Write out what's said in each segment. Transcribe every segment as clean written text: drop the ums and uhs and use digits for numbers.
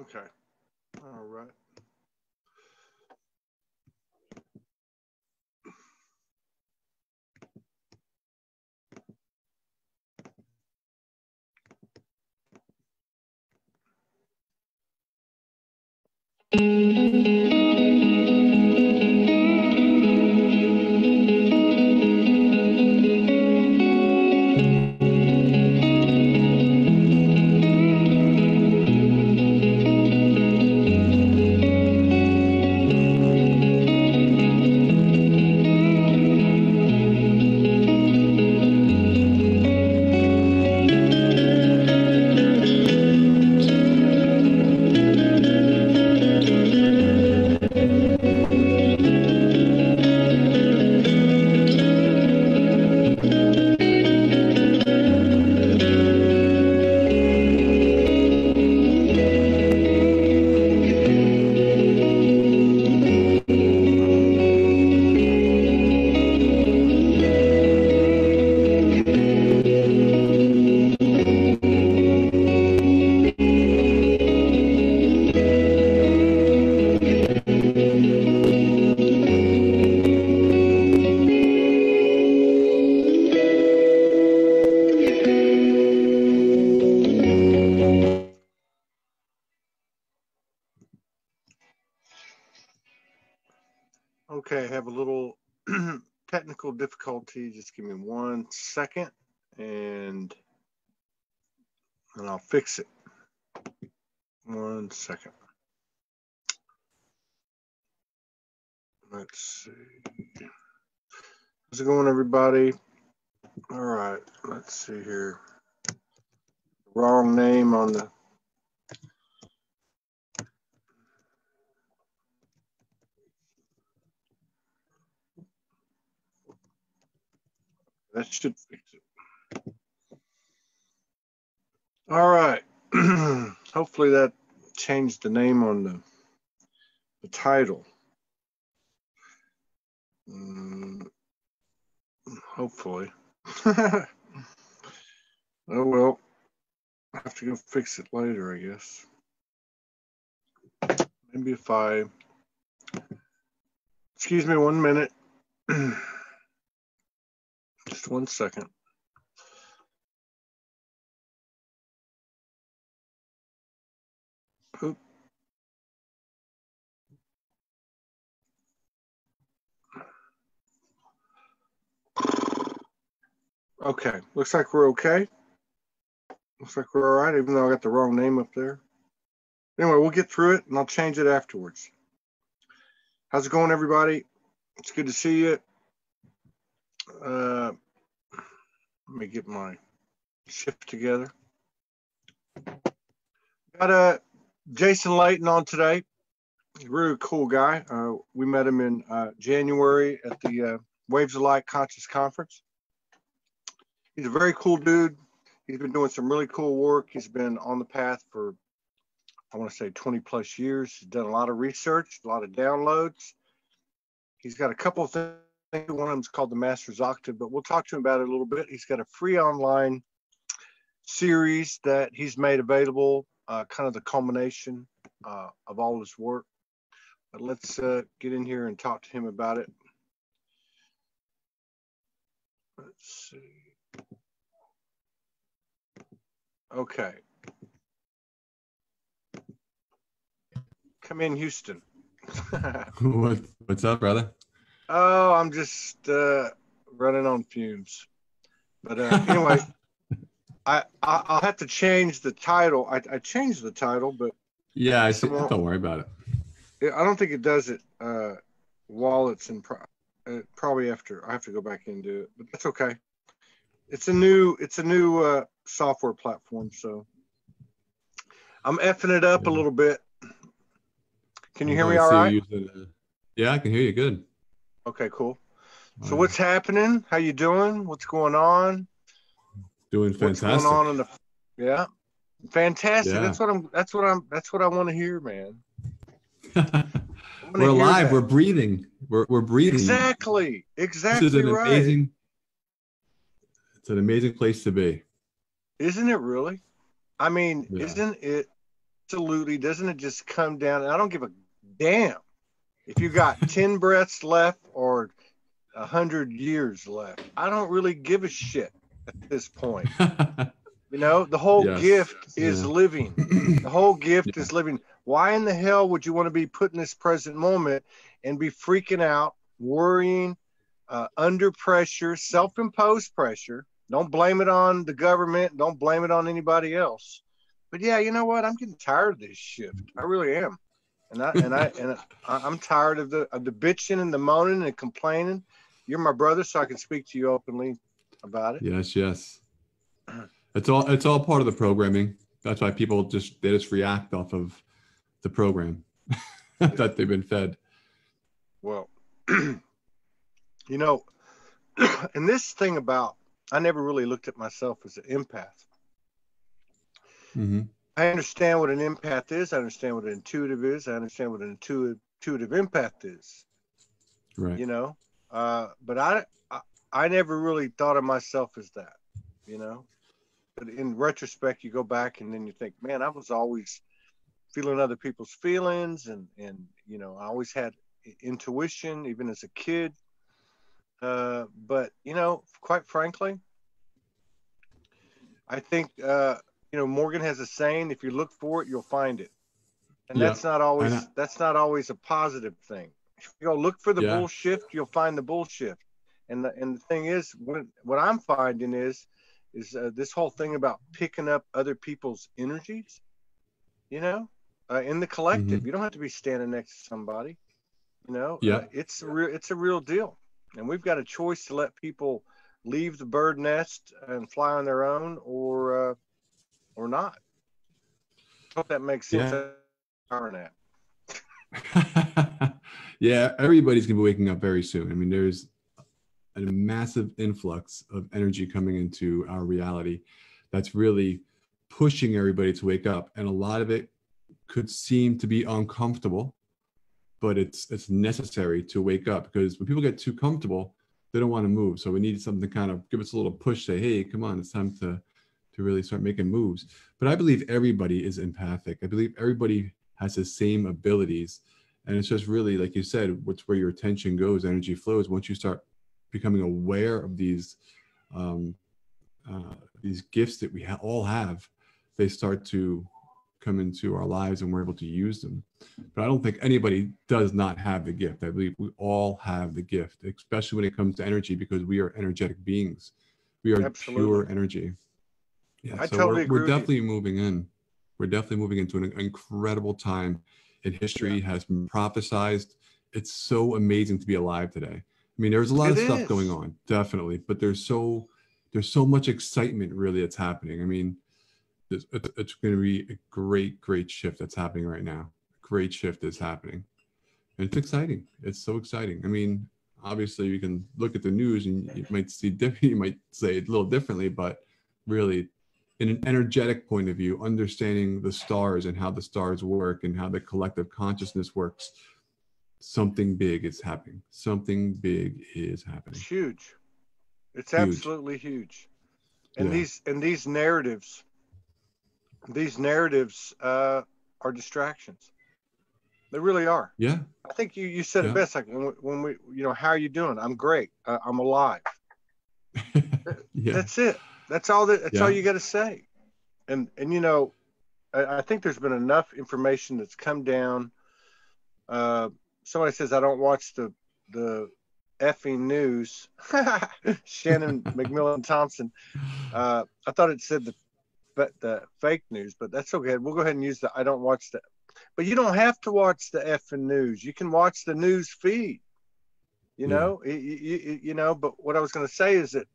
Okay. All right. Okay, I have a little technical difficulty. Just give me 1 second and I'll fix it. 1 second. Let's see. How's it going, everybody? All right, let's see here. Wrong name on the. That should fix it. All right. Hopefully that changed the name on the title. Hopefully. Oh well. I have to go fix it later, I guess. Maybe if I. Excuse me 1 minute. Just 1 second. Oop. Okay, looks like we're okay. Looks like we're all right, even though I got the wrong name up there. Anyway, we'll get through it and I'll change it afterwards. How's it going, everybody? It's good to see you. Let me get my shift together. Got Jason Layton on today. He's a really cool guy. We met him in January at the Waves of Light Conscious Conference. He's a very cool dude. He's been doing some really cool work. He's been on the path for, I want to say, 20 plus years. He's done a lot of research, a lot of downloads. He's got a couple of things. One of them is called the Master's Octave, but we'll talk to him about it a little bit. He's got a free online series that he's made available, kind of the culmination of all his work. But let's get in here and talk to him about it. Let's see. Okay. Come in, Houston. What's up, brother? Oh, I'm just running on fumes. But anyway, I'll have to change the title. I changed the title, but yeah, I see. Don't worry about it. I don't think it does it while it's in. Probably after I have to go back and do it, but that's okay. It's a new software platform, so I'm effing it up a little bit. Can you hear me all right? Yeah, I can hear you good. Okay, cool. So what's happening? How you doing? What's going on? Doing fantastic. What's going on yeah, fantastic. Yeah. That's what I want to hear, man. We're alive. We're breathing. We're breathing. Exactly. This is an amazing. It's an amazing place to be. Isn't it really? I mean, Isn't it absolutely, doesn't it just come down? And I don't give a damn if you got 10 breaths left or 100 years left. I don't really give a shit at this point. The whole Yes. gift is Yeah. living. The whole gift Yeah. is living. Why in the hell would you want to be put in this present moment and be freaking out, worrying, under pressure, self-imposed pressure? Don't blame it on the government. Don't blame it on anybody else. But yeah, you know what? I'm getting tired of this shit. I really am. I'm tired of the bitching and the moaning and complaining. You're my brother, so I can speak to you openly about it. Yes, yes. It's all part of the programming. That's why people just react off of the program that they've been fed. Well, and this thing about, I never really looked at myself as an empath. Mm-hmm. I understand what an empath is. I understand what an intuitive is. I understand what an intuitive empath is. Right. But I never really thought of myself as that. But in retrospect, you go back and then you think, man, I was always feeling other people's feelings, and I always had intuition, even as a kid. But quite frankly, I think Morgan has a saying: if you look for it, you'll find it, and that's not always a positive thing. If you go look for the bullshit, you'll find the bullshit. And the thing is, what I'm finding is this whole thing about picking up other people's energies, in the collective. Mm-hmm. You don't have to be standing next to somebody, it's a real deal. And we've got a choice to let people leave the bird nest and fly on their own, or not. I hope that makes sense. Yeah, everybody's gonna be waking up very soon. I mean, there's a massive influx of energy coming into our reality that's really pushing everybody to wake up, and a lot of it could seem to be uncomfortable, but it's necessary to wake up, because when people get too comfortable, they don't want to move. So we need something to kind of give us a little push, say, hey, come on, it's time to really start making moves. But I believe everybody is empathic. I believe everybody has the same abilities, and it's just really, like you said, what's where your attention goes, energy flows. Once you start becoming aware of these gifts that we all have, they start to come into our lives and we're able to use them. But I don't think anybody does not have the gift. I believe we all have the gift, especially when it comes to energy, because we are energetic beings. We are pure energy. Yeah, I totally agree. We're definitely moving in. We're definitely moving into an incredible time in history. Has been prophesized. It's so amazing to be alive today. I mean, there's a lot of stuff going on, definitely, but there's so much excitement really that's happening. I mean, it's going to be a great shift that's happening right now. Great shift is happening, and it's exciting. It's so exciting. I mean, obviously, you can look at the news and you might see you might say it a little differently, but really, in an energetic point of view, understanding the stars and how the stars work and how the collective consciousness works, something big is happening. Something big is happening. It's huge. It's absolutely huge. And these narratives are distractions. They really are. Yeah. I think you said it best. Like when we, how are you doing? I'm great. I'm alive. That's it. That's all all you got to say. And I think there's been enough information that's come down. Somebody says I don't watch the effing news. Shannon McMillan Thompson. I thought it said the fake news, but that's okay. We'll go ahead and use I don't watch that. But you don't have to watch the effing news. You can watch the news feed. But what I was going to say is that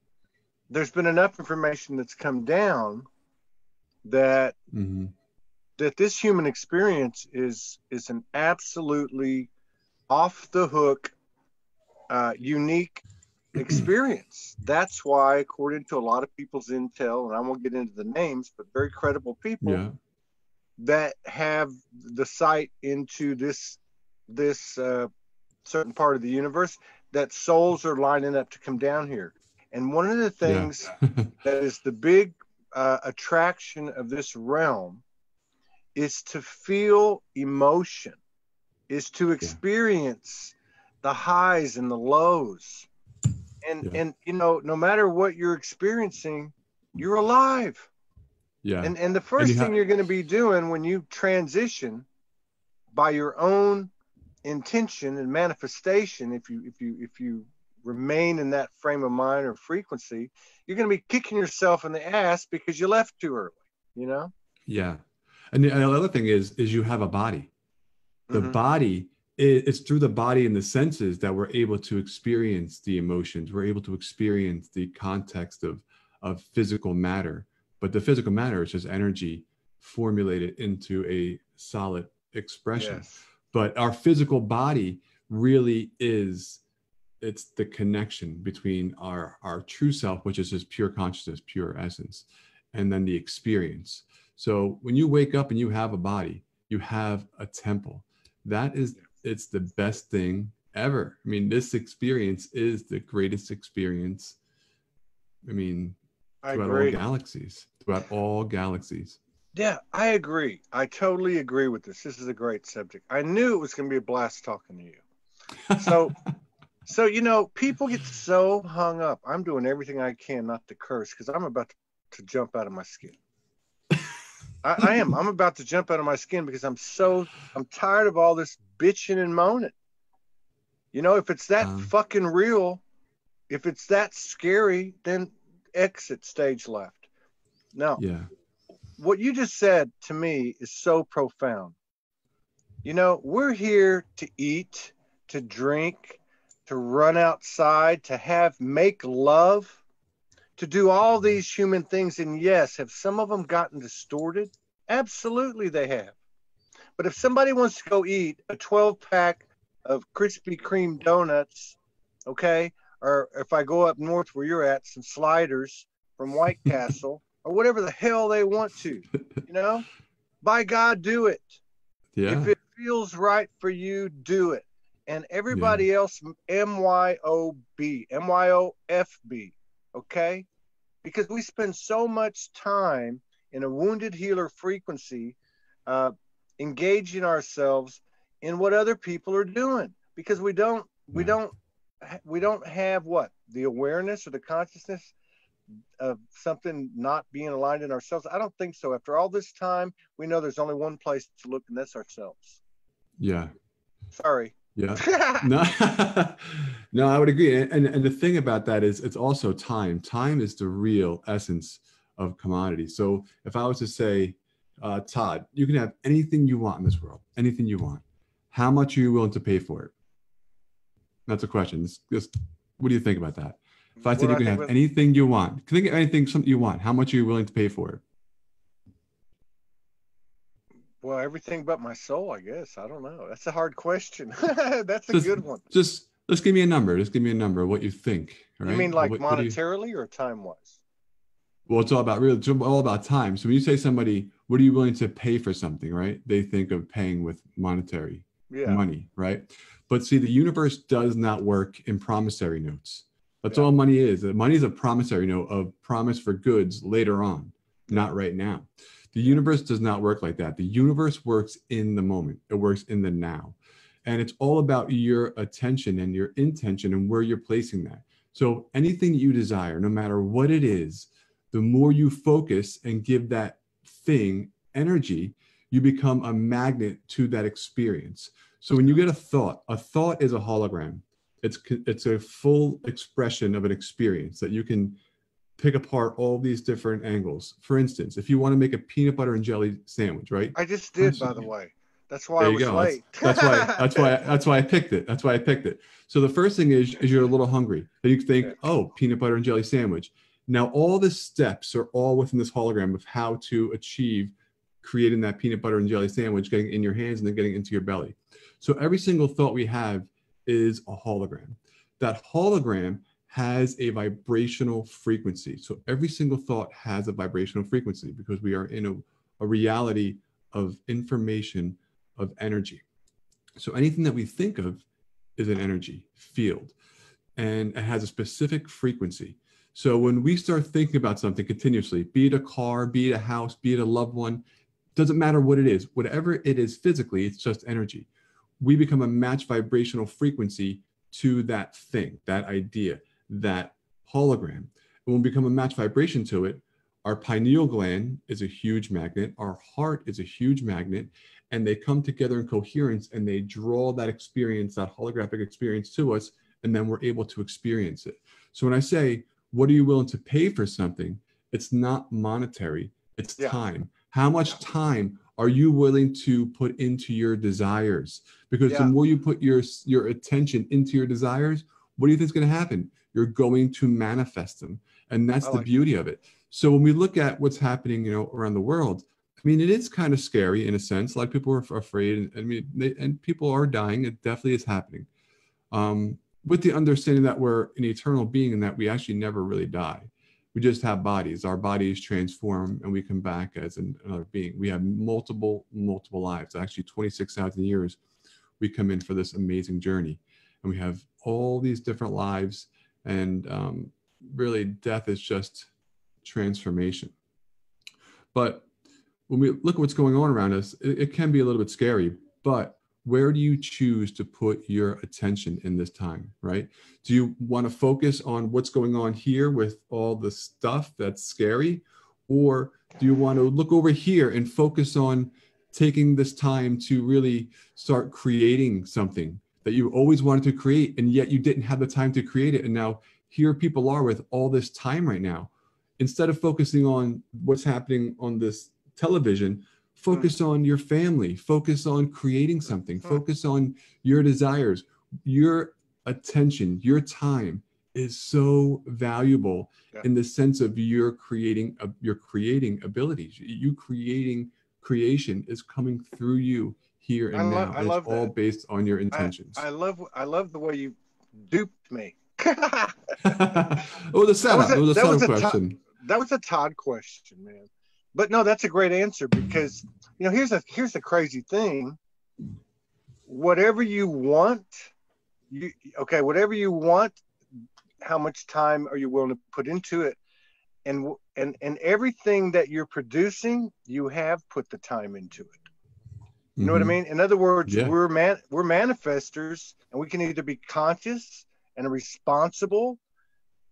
there's been enough information that's come down that that this human experience is an absolutely off the hook, unique experience. That's why, according to a lot of people's intel, and I won't get into the names, but very credible people that have the sight into this certain part of the universe, that souls are lining up to come down here. And one of the things that is the big attraction of this realm is to feel emotion, is to experience the highs and the lows. And you know, no matter what you're experiencing, you're alive. Yeah. And the first thing you're going to be doing when you transition by your own intention and manifestation, if you remain in that frame of mind or frequency, you're going to be kicking yourself in the ass because you left too early, you know? Yeah. And the other thing is you have a body. The body, it's through the body and the senses that we're able to experience the emotions. We're able to experience the context of physical matter. But the physical matter is just energy formulated into a solid expression. Yes. But our physical body really is, it's the connection between our true self, which is just pure consciousness, pure essence, and then the experience. So when you wake up and you have a body, you have a temple. That is, it's the best thing ever. I mean, this experience is the greatest experience. I mean, throughout all galaxies, throughout all galaxies. Yeah, I agree. I totally agree with this. This is a great subject. I knew it was going to be a blast talking to you. So, you know, people get so hung up. I'm doing everything I can not to curse because I'm about to jump out of my skin. I am. I'm about to jump out of my skin because I'm tired of all this bitching and moaning. You know, if it's that fucking real, if it's that scary, then exit stage left. No. Yeah. What you just said to me is so profound. You know, we're here to eat, to drink, to run outside, to make love, to do all these human things. And yes, have some of them gotten distorted? Absolutely they have. But if somebody wants to go eat a 12-pack of Krispy Kreme donuts, okay, or if I go up north where you're at, some sliders from White Castle, or whatever the hell they want to, you know, by God, do it. Yeah. If it feels right for you, do it. And everybody else, MYOB, MYOFB, okay? Because we spend so much time in a wounded healer frequency, engaging ourselves in what other people are doing, because we don't have what, the awareness or the consciousness of something not being aligned in ourselves. I don't think so. After all this time, we know there's only one place to look, and that's ourselves. Yeah. Sorry. Yeah. No, no, I would agree. And the thing about that is it's also time. Time is the real essence of commodity. So if I was to say, Todd, you can have anything you want in this world, anything you want. How much are you willing to pay for it? That's a question. Just, what do you think about that? If I said you can have anything you want, think of anything, something you want, how much are you willing to pay for it? Well, everything but my soul, I guess. I don't know. That's a hard question. That's a good one. Just give me a number. Just give me a number, what you think. Right? You mean like monetarily or time-wise? Well, it's all about time. So when you say somebody, what are you willing to pay for something, right? They think of paying with monetary money, right? But see, the universe does not work in promissory notes. That's all money is. Money is a promissory note of promise for goods later on, not right now. The universe does not work like that. The universe works in the moment. It works in the now. And it's all about your attention and your intention and where you're placing that. So anything you desire, no matter what it is, the more you focus and give that thing energy, you become a magnet to that experience. So when you get a thought is a hologram. It's a full expression of an experience that you can pick apart all these different angles. For instance, if you want to make a peanut butter and jelly sandwich, right? I just did, by the way. That's why I was late. That's why I picked it. That's why I picked it. So the first thing is you're a little hungry. Then you think, oh, peanut butter and jelly sandwich. Now all the steps are all within this hologram of how to achieve creating that peanut butter and jelly sandwich, getting in your hands and then getting into your belly. So every single thought we have is a hologram. That hologram has a vibrational frequency. So every single thought has a vibrational frequency because we are in a reality of information, of energy. So anything that we think of is an energy field and it has a specific frequency. So when we start thinking about something continuously, be it a car, be it a house, be it a loved one, Doesn't matter what it is, whatever it is physically, it's just energy. We become a match vibrational frequency to that thing, that idea, that hologram. And when we become a match vibration to it, our pineal gland is a huge magnet, our heart is a huge magnet, and they come together in coherence and they draw that experience, that holographic experience to us, and then we're able to experience it. So when I say, what are you willing to pay for something? It's not monetary, it's time. How much time are you willing to put into your desires? Because the more you put your attention into your desires, what do you think is going to happen? You're going to manifest them. And that's the beauty of it. So when we look at what's happening, around the world, I mean, it is kind of scary in a sense. A lot of people are afraid. And people are dying. It definitely is happening. With the understanding that we're an eternal being and that we actually never really die. We just have bodies. Our bodies transform and we come back as another being. We have multiple lives. Actually, 26,000 years, we come in for this amazing journey. And we have all these different lives. And really, death is just transformation. But when we look at what's going on around us, it can be a little bit scary. But where do you choose to put your attention in this time, right? Do you want to focus on what's going on here with all the stuff that's scary? Or do you want to look over here and focus on taking this time to really start creating something that you always wanted to create, and yet you didn't have the time to create it? And now here people are with all this time right now. Instead of focusing on what's happening on this television, focus on your family, focus on creating something, focus on your desires. Your attention, your time is so valuable in the sense of your creating abilities. You creation is coming through you here and now. And it's all based on your intentions. I love the way you duped me. It was a setup. It was a setup question. That was a Todd question, man. But no, that's a great answer because, here's the crazy thing. Whatever you want, whatever you want, how much time are you willing to put into it? And everything that you're producing, you have put the time into it. You know what I mean? In other words, we're manifestors, and we can either be conscious and responsible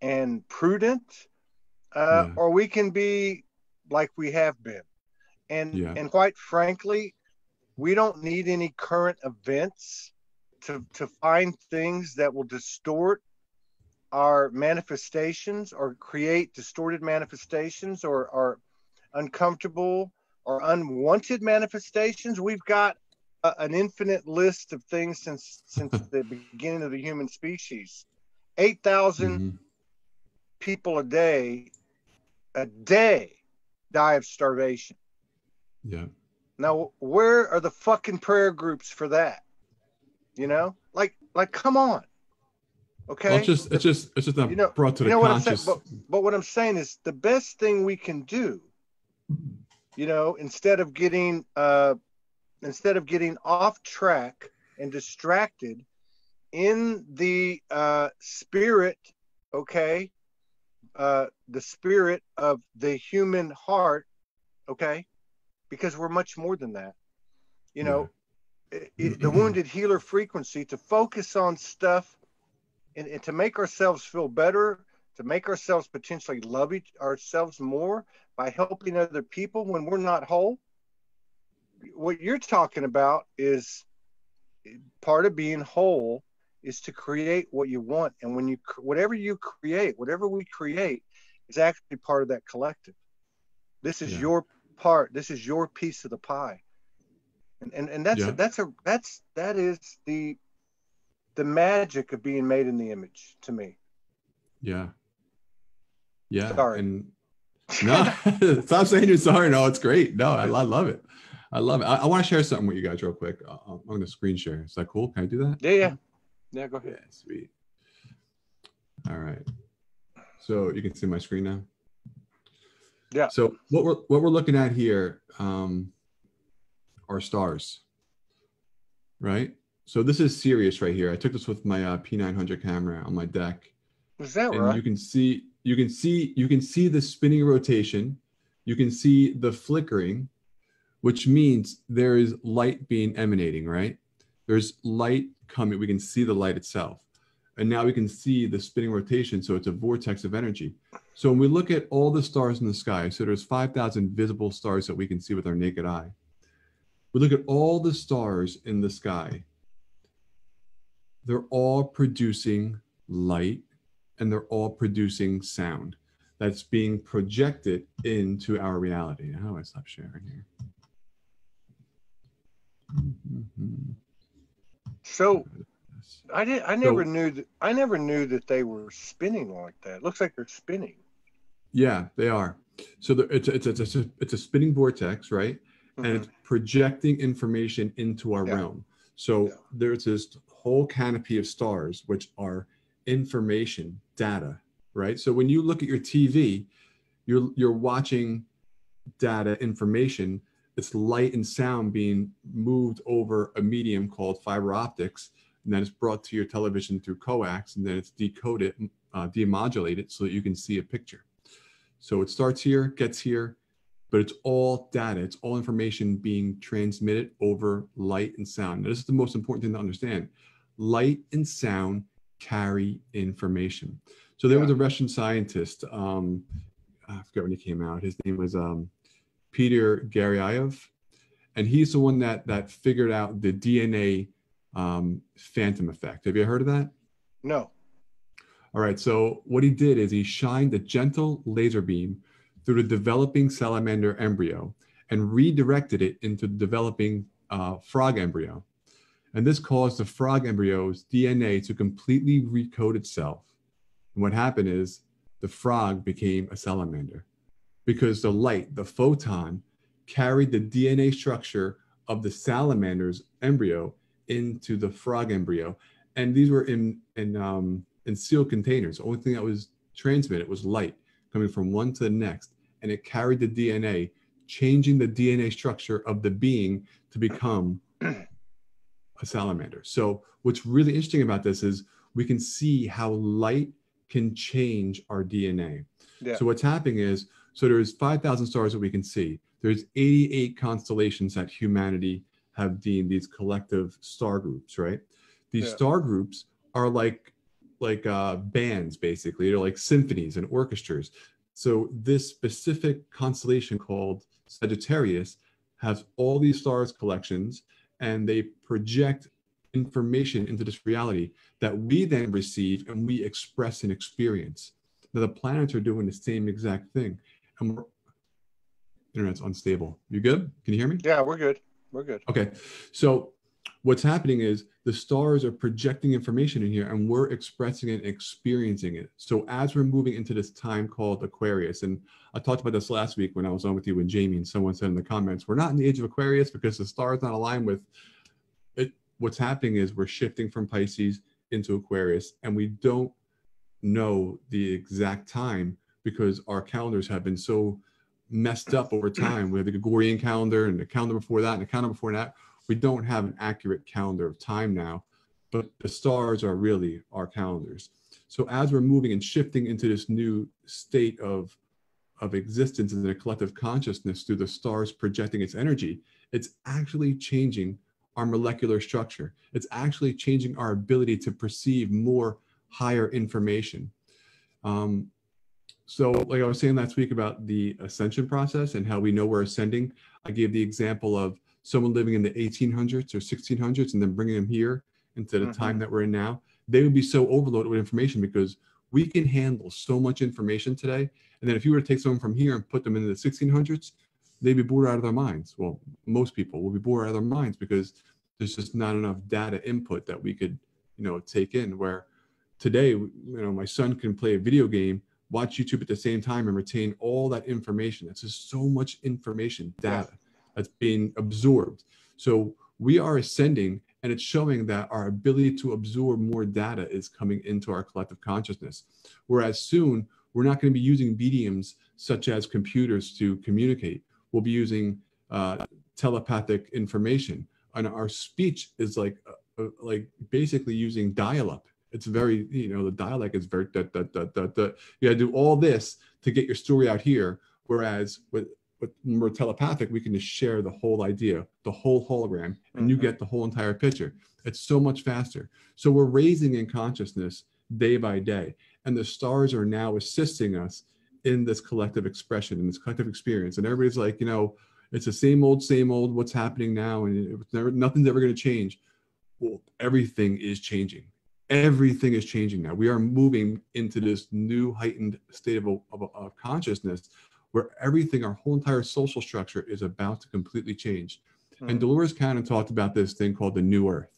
and prudent, or we can be like we have been. And quite frankly, we don't need any current events to find things that will distort our manifestations or create distorted manifestations or uncomfortable or unwanted manifestations. We've got an infinite list of things since the beginning of the human species. 8,000 people a day die of starvation. Yeah. Now, where are the fucking prayer groups for that? Like, come on. Okay. Well, it's just not brought to the conscious. But what I'm saying is the best thing we can do, instead of getting off track and distracted in the spirit, the spirit of the human heart, because we're much more than that. The wounded healer frequency, to focus on stuff and to make ourselves feel better, to make ourselves potentially love ourselves more by helping other people when we're not whole. What you're talking about is part of being whole is to create what you want. And when whatever we create is actually part of that collective. This is your part. This is your piece of the pie. And that is the magic of being made in the image to me. Yeah. Sorry. And no, stop saying you're sorry. No, it's great. No, I love it. I love it. I want to share something with you guys real quick. I'm going to screen share. Is that cool? Can I do that? Yeah, go ahead. Yeah, sweet. All right. So you can see my screen now? Yeah. So what we're looking at here are stars, right? So this is Sirius right here. I took this with my P900 camera on my deck. Is that and right? You can see the spinning rotation. You can see the flickering, which means there is light being emanating, right? There's light coming. We can see the light itself. And now we can see the spinning rotation. So it's a vortex of energy. So when we look at all the stars in the sky, so there's 5,000 visible stars that we can see with our naked eye. We look at all the stars in the sky. They're all producing light and they're all producing sound that's being projected into our reality. How do I stop sharing here? So I never knew that they were spinning like that. It looks like they're spinning. Yeah, they are. So it's a spinning vortex, right? Mm-hmm. And it's projecting information into our realm. So there's this whole canopy of stars, which are information, data, right? So when you look at your TV, you're watching data, information. It's light and sound being moved over a medium called fiber optics, and then it's brought to your television through coax, and then it's decoded, demodulated so that you can see a picture. So it starts here, gets here, but it's all data. It's all information being transmitted over light and sound. Now, this is the most important thing to understand. Light and sound carry information. So there was a Russian scientist, I forget when he came out. His name was Peter Garyaev, and he's the one that figured out the DNA phantom effect. Have you heard of that? No. All right. So what he did is he shined a gentle laser beam through the developing salamander embryo and redirected it into the developing frog embryo. And this caused the frog embryo's DNA to completely recode itself. And what happened is the frog became a salamander because the light, the photon, carried the DNA structure of the salamander's embryo into the frog embryo. And these were in sealed containers. The only thing that was transmitted was light coming from one to the next. And it carried the DNA, changing the DNA structure of the being to become a salamander. So what's really interesting about this is we can see how light can change our DNA. Yeah. So what's happening is, so there's 5,000 stars that we can see. There's 88 constellations that humanity have deemed these collective star groups, right? These star groups are like bands, basically. They're like symphonies and orchestras. So this specific constellation called Sagittarius has all these stars collections, and they project information into this reality that we then receive and we express and experience. Now the planets are doing the same exact thing. And internet's unstable. You good? Can you hear me? Yeah, we're good. We're good. Okay. So what's happening is the stars are projecting information in here and we're expressing it and experiencing it. So as we're moving into this time called Aquarius, and I talked about this last week when I was on with you with Jamie, and someone said in the comments, we're not in the age of Aquarius because the stars not aligned with it. What's happening is we're shifting from Pisces into Aquarius, and we don't know the exact time because our calendars have been so messed up over time. We have the Gregorian calendar and the calendar before that and the calendar before that. We don't have an accurate calendar of time now, but the stars are really our calendars. So as we're moving and shifting into this new state of existence in the collective consciousness through the stars projecting its energy, it's actually changing our molecular structure. It's actually changing our ability to perceive more higher information. So like I was saying last week about the ascension process and how we know we're ascending, I gave the example of someone living in the 1800s or 1600s and then bringing them here into the time that we're in now. They would be so overloaded with information because we can handle so much information today. And then if you were to take someone from here and put them into the 1600s, they'd be bored out of their minds. Well, most people will be bored out of their minds because there's just not enough data input that we could, take in. Where today, my son can play a video game, watch YouTube at the same time, and retain all that information. That's just so much information, data that's being absorbed. So we are ascending, and it's showing that our ability to absorb more data is coming into our collective consciousness. Whereas soon, we're not going to be using mediums such as computers to communicate. We'll be using telepathic information, and our speech is like basically using dial-up. It's very, the dialect is very, you got to do all this to get your story out here. Whereas with when we're telepathic, we can just share the whole idea, the whole hologram, and you get the whole entire picture. It's so much faster. So we're raising in consciousness day by day, and the stars are now assisting us in this collective expression, in this collective experience. And everybody's like, it's the same old, what's happening now, and nothing's ever going to change. Well, everything is changing. Everything is changing now. We are moving into this new heightened state of consciousness where everything, our whole entire social structure is about to completely change. And Dolores Cannon talked about this thing called the New Earth,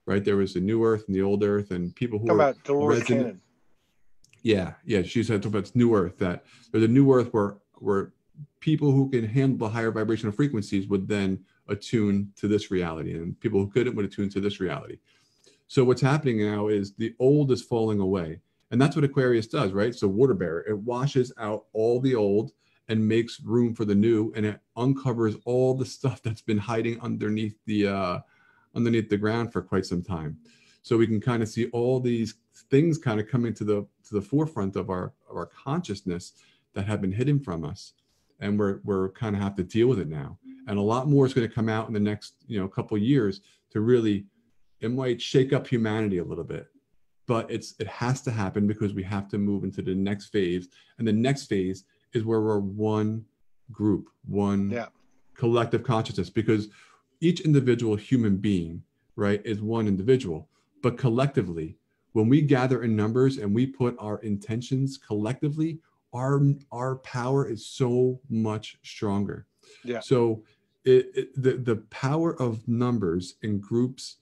right? There was the New Earth and the Old Earth, and people who talk about Dolores Cannon. Yeah. She said about New Earth, that there's a New Earth where people who can handle the higher vibrational frequencies would then attune to this reality, and people who couldn't would attune to this reality. So what's happening now is the old is falling away, and that's what Aquarius does, right? So water bearer, it washes out all the old and makes room for the new, and it uncovers all the stuff that's been hiding underneath the ground for quite some time. So we can kind of see all these things kind of coming to the forefront of our consciousness that have been hidden from us, and we're kind of have to deal with it now. And a lot more is going to come out in the next couple of years to really, it might shake up humanity a little bit, but it has to happen because we have to move into the next phase, and the next phase is where we're one group, one collective consciousness, because each individual human being, right, is one individual, but collectively, when we gather in numbers and we put our intentions collectively, our power is so much stronger. Yeah. So the power of numbers in groups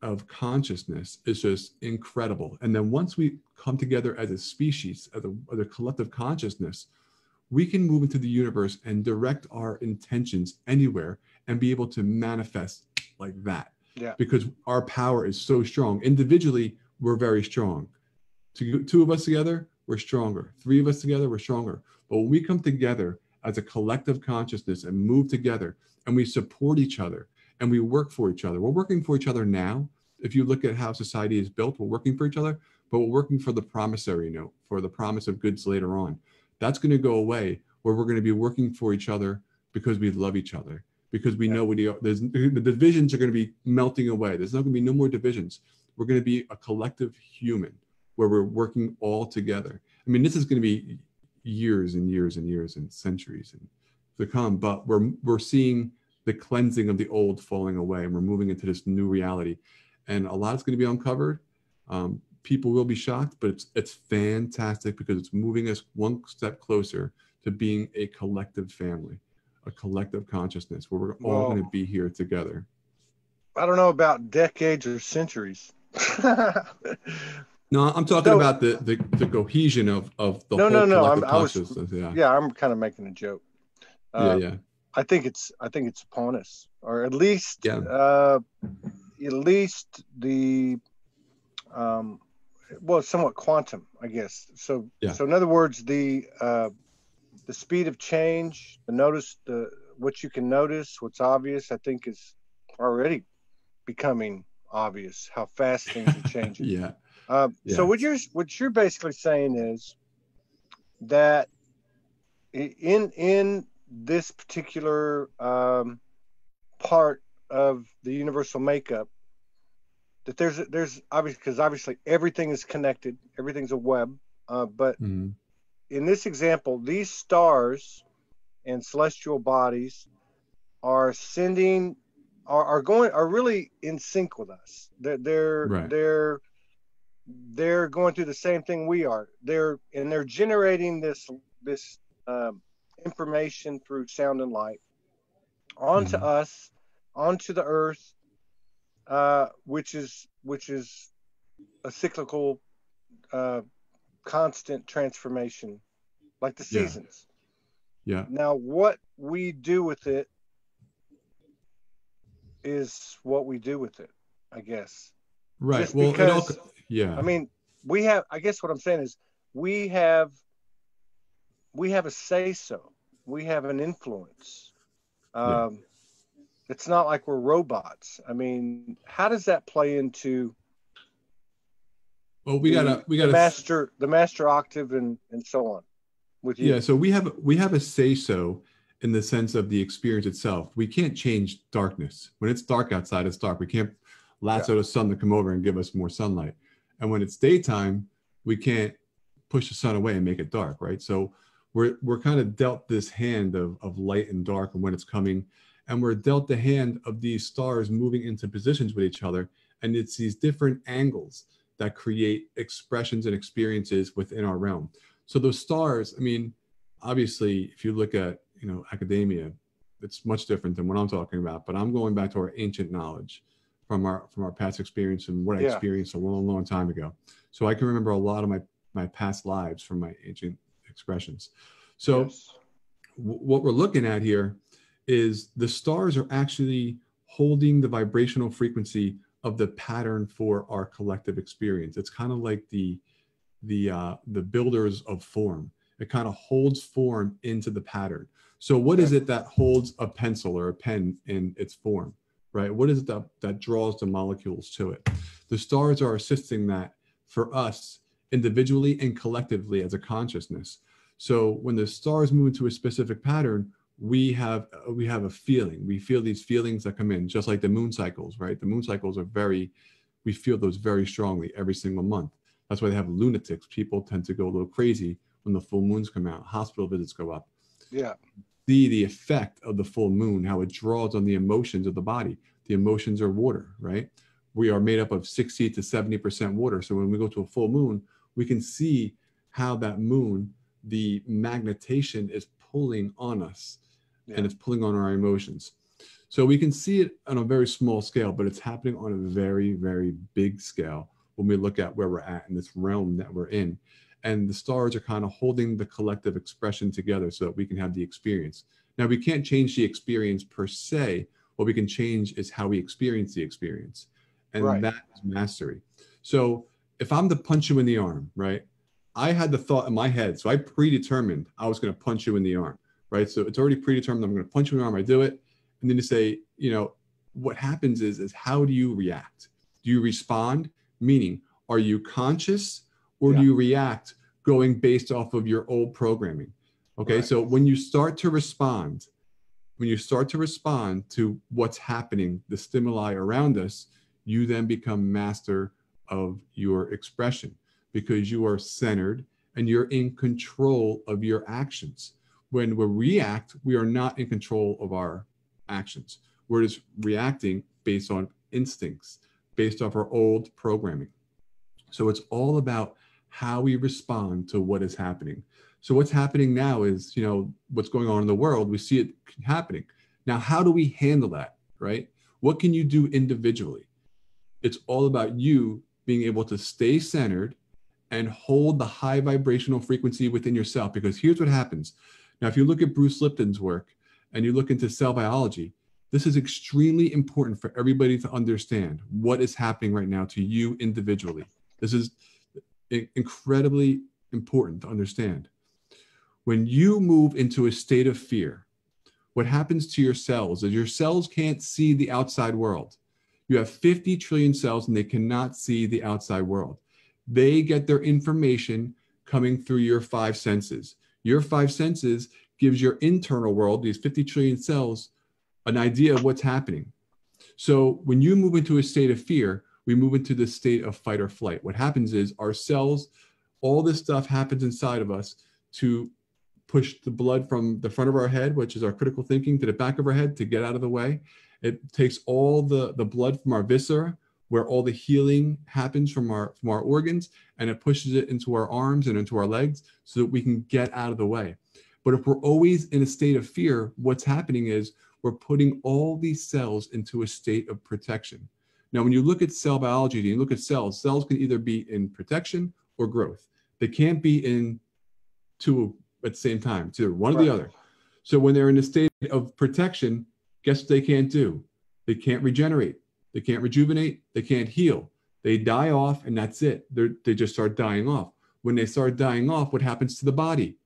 of consciousness is just incredible. And then once we come together as a species, as a collective consciousness, we can move into the universe and direct our intentions anywhere and be able to manifest like that. Yeah. Because our power is so strong. Individually, we're very strong. Two of us together, we're stronger. Three of us together, we're stronger. But when we come together as a collective consciousness and move together, and we support each other and we work for each other. We're working for each other now. If you look at how society is built, we're working for each other, but we're working for the promissory note, for the promise of goods later on. That's going to go away, where we're going to be working for each other because we love each other, because we know the divisions are going to be melting away. There's not going to be no more divisions. We're going to be a collective human where we're working all together. I mean, this is going to be years and years and years and centuries to come, but we're seeing the cleansing of the old falling away, and we're moving into this new reality, and a lot is going to be uncovered. People will be shocked, but it's fantastic because it's moving us one step closer to being a collective family, a collective consciousness where we're all going to be here together. I don't know about decades or centuries. No, I'm talking about the cohesion of the whole collective consciousness. I'm kind of making a joke. I think it's upon us, or at least the somewhat quantum, I guess. So in other words, the speed of change, what you can notice, what's obvious, I think is already becoming obvious how fast things are changing. So what you're basically saying is that in this particular part of the universal makeup, that there's obviously everything is connected, everything's a web, but in this example, these stars and celestial bodies are really in sync with us. They're going through the same thing we are. They're generating this information through sound and light onto us, onto the earth, which is a cyclical, constant transformation, like the seasons. Now, what we do with it is what we do with it, I guess. Right. Just because, I mean, we have. I guess what I'm saying is we have a say-so. We have an influence. It's not like we're robots. I mean, how does that play into? Well, we got the master octave and so on with you. Yeah, so we have a say-so in the sense of the experience itself. We can't change darkness. When it's dark outside, it's dark. We can't lasso the sun to come over and give us more sunlight. And when it's daytime, we can't push the sun away and make it dark, right? So we're kind of dealt this hand of light and dark and when it's coming. And we're dealt the hand of these stars moving into positions with each other. And it's these different angles that create expressions and experiences within our realm. So those stars, I mean, obviously, if you look at, you know, academia, it's much different than what I'm talking about, but I'm going back to our ancient knowledge from our past experience and what I experienced a long, long time ago. So I can remember a lot of my past lives from my ancient expressions. So what we're looking at here is the stars are actually holding the vibrational frequency of the pattern for our collective experience. It's kind of like the builders of form. It kind of holds form into the pattern. So what is it that holds a pencil or a pen in its form, right? What is it that draws the molecules to it? The stars are assisting that for us individually and collectively as a consciousness. So when the stars move into a specific pattern, we have a feeling. We feel these feelings that come in, just like the moon cycles, right? The moon cycles are we feel those very strongly every single month. That's why they have lunatics. People tend to go a little crazy when the full moons come out. Hospital visits go up. Yeah. See the effect of the full moon, how it draws on the emotions of the body. The emotions are water, right? We are made up of 60 to 70% water. So when we go to a full moon, we can see how that moon, the magnetation is pulling on us and it's pulling on our emotions. So we can see it on a very small scale, but it's happening on a very, very big scale when we look at where we're at in this realm that we're in. And the stars are kind of holding the collective expression together so that we can have the experience. Now, we can't change the experience per se. What we can change is how we experience the experience. And that is mastery. So if I'm to punch you in the arm, right? I had the thought in my head. So I predetermined I was going to punch you in the arm, right? So it's already predetermined. I'm going to punch you in the arm. I do it. And then you say, you know, what happens is how do you react? Do you respond? Meaning, are you conscious or do you react going based off of your old programming? Okay. So when you start to respond, to what's happening, the stimuli around us, you then become master of your expression because you are centered and you're in control of your actions. When we react, we are not in control of our actions. We're just reacting based on instincts, based off our old programming. So it's all about how we respond to what is happening. So what's happening now is, you know, what's going on in the world, we see it happening. Now, how do we handle that, right? What can you do individually? It's all about you being able to stay centered and hold the high vibrational frequency within yourself. Because here's what happens. Now, if you look at Bruce Lipton's work and you look into cell biology, this is extremely important for everybody to understand what is happening right now to you individually. This is incredibly important to understand. When you move into a state of fear, what happens to your cells is your cells can't see the outside world. You have 50 trillion cells and they cannot see the outside world. They get their information coming through your five senses. Your five senses gives your internal world, these 50 trillion cells, an idea of what's happening. So when you move into a state of fear, we move into the state of fight or flight. What happens is our cells, all this stuff happens inside of us to push the blood from the front of our head, which is our critical thinking, to the back of our head to get out of the way. It takes all the blood from our viscera, where all the healing happens from our organs, and it pushes it into our arms and into our legs so that we can get out of the way. But if we're always in a state of fear, what's happening is we're putting all these cells into a state of protection. Now, when you look at cell biology, you look at cells can either be in protection or growth. They can't be in two at the same time. It's either one or the other. So when they're in a state of protection, guess what they can't do? They can't regenerate. They can't rejuvenate. They can't heal. They die off and that's it. They just start dying off. When they start dying off, what happens to the body?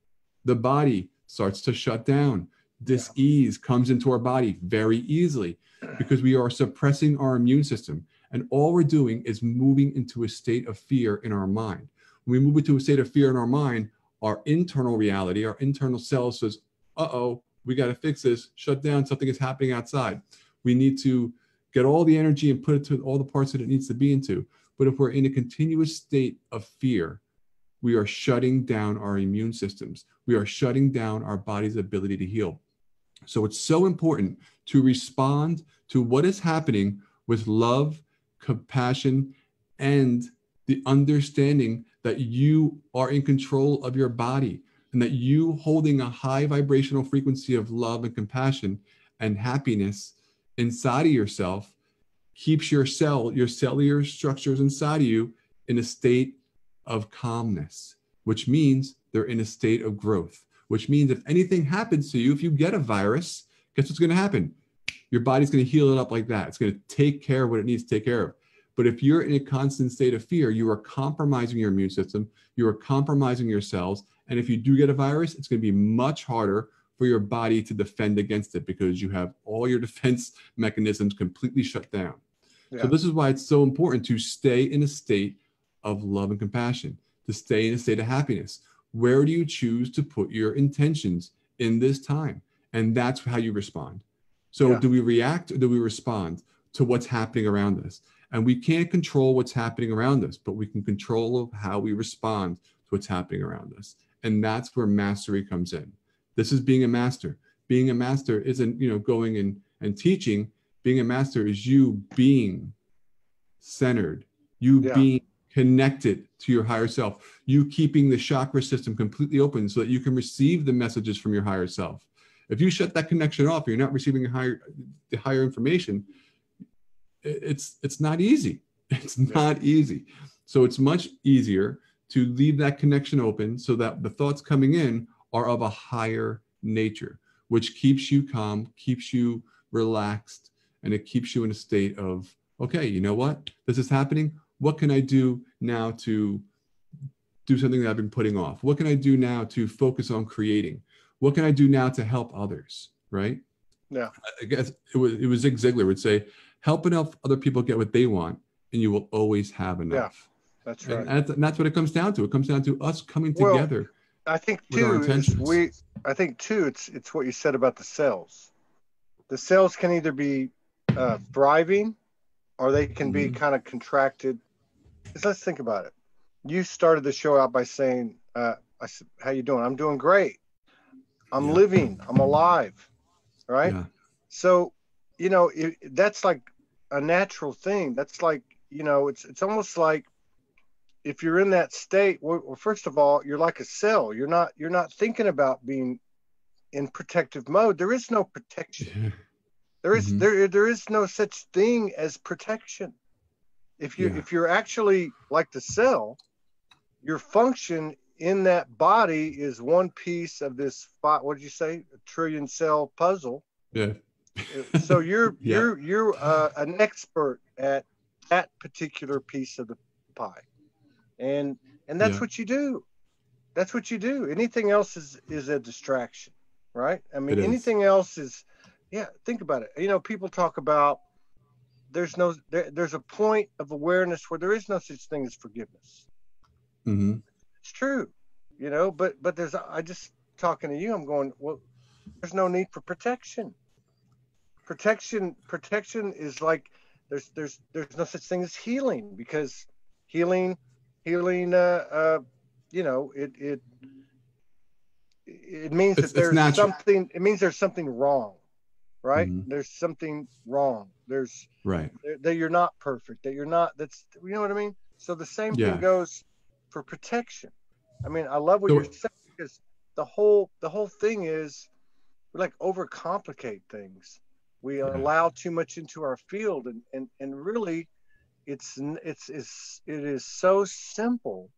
The body starts to shut down. Dis-ease comes into our body very easily because we are suppressing our immune system. And all we're doing is moving into a state of fear in our mind. When we move into a state of fear in our mind, our internal reality, our internal self says, uh-oh, We got to fix this, shut down, something is happening outside. We need to get all the energy and put it to all the parts that it needs to be into. But if we're in a continuous state of fear, we are shutting down our immune systems. We are shutting down our body's ability to heal. So it's so important to respond to what is happening with love, compassion, and the understanding that you are in control of your body, and that you holding a high vibrational frequency of love and compassion and happiness inside of yourself keeps your cellular structures inside of you in a state of calmness, which means they're in a state of growth, which means if anything happens to you, if you get a virus, guess what's going to happen? Your body's going to heal it up like that. It's going to take care of what it needs to take care of. But if you're in a constant state of fear, you are compromising your immune system, you are compromising your cells. And if you do get a virus, it's going to be much harder for your body to defend against it because you have all your defense mechanisms completely shut down. Yeah. So this is why it's so important to stay in a state of love and compassion, to stay in a state of happiness. Where do you choose to put your intentions in this time? And that's how you respond. So do we react or do we respond to what's happening around us? And we can't control what's happening around us, but we can control how we respond to what's happening around us. And that's where mastery comes in. This is being a master. Being a master isn't, going in and teaching. Being a master is you being centered, you being connected to your higher self, you keeping the chakra system completely open so that you can receive the messages from your higher self. If you shut that connection off, you're not receiving the higher information. It's not easy. It's not easy. So it's much easier to leave that connection open so that the thoughts coming in are of a higher nature, which keeps you calm, keeps you relaxed, and it keeps you in a state of, okay, you know what? This is happening. What can I do now to do something that I've been putting off? What can I do now to focus on creating? What can I do now to help others, right? Yeah. I guess it was Zig Ziglar would say, help enough other people get what they want, and you will always have enough. Yeah, that's right. And that's what it comes down to. It comes down to us coming together. I think too, it's what you said about the cells. The cells can either be thriving or they can be kind of contracted. Let's think about it. You started the show out by saying, I said, how you doing? I'm doing great. I'm living. I'm alive. Right? Yeah. So, that's like a natural thing. That's like, it's almost like if you're in that state, well, first of all, you're like a cell. You're not thinking about being in protective mode. There is no protection. There is no such thing as protection. If you're actually like the cell, your function in that body is one piece of this, what did you say? A trillion cell puzzle. Yeah. So you're an expert at that particular piece of the pie. And that's what you do. That's what you do. Anything else is a distraction, right? I mean, anything else is, think about it. People talk about there's a point of awareness where there is no such thing as forgiveness. Mm-hmm. It's true, but I just talking to you, I'm going, well, there's no need for protection. Protection is like there's no such thing as healing, because healing it means that there's something. It means there's something wrong, right? Mm-hmm. There's something wrong. There's that you're not perfect. That you're not. That's what I mean. So the same thing goes for protection. I mean, I love what you're saying, because the whole thing is we like overcomplicate things. We allow too much into our field, and really, it is so simple.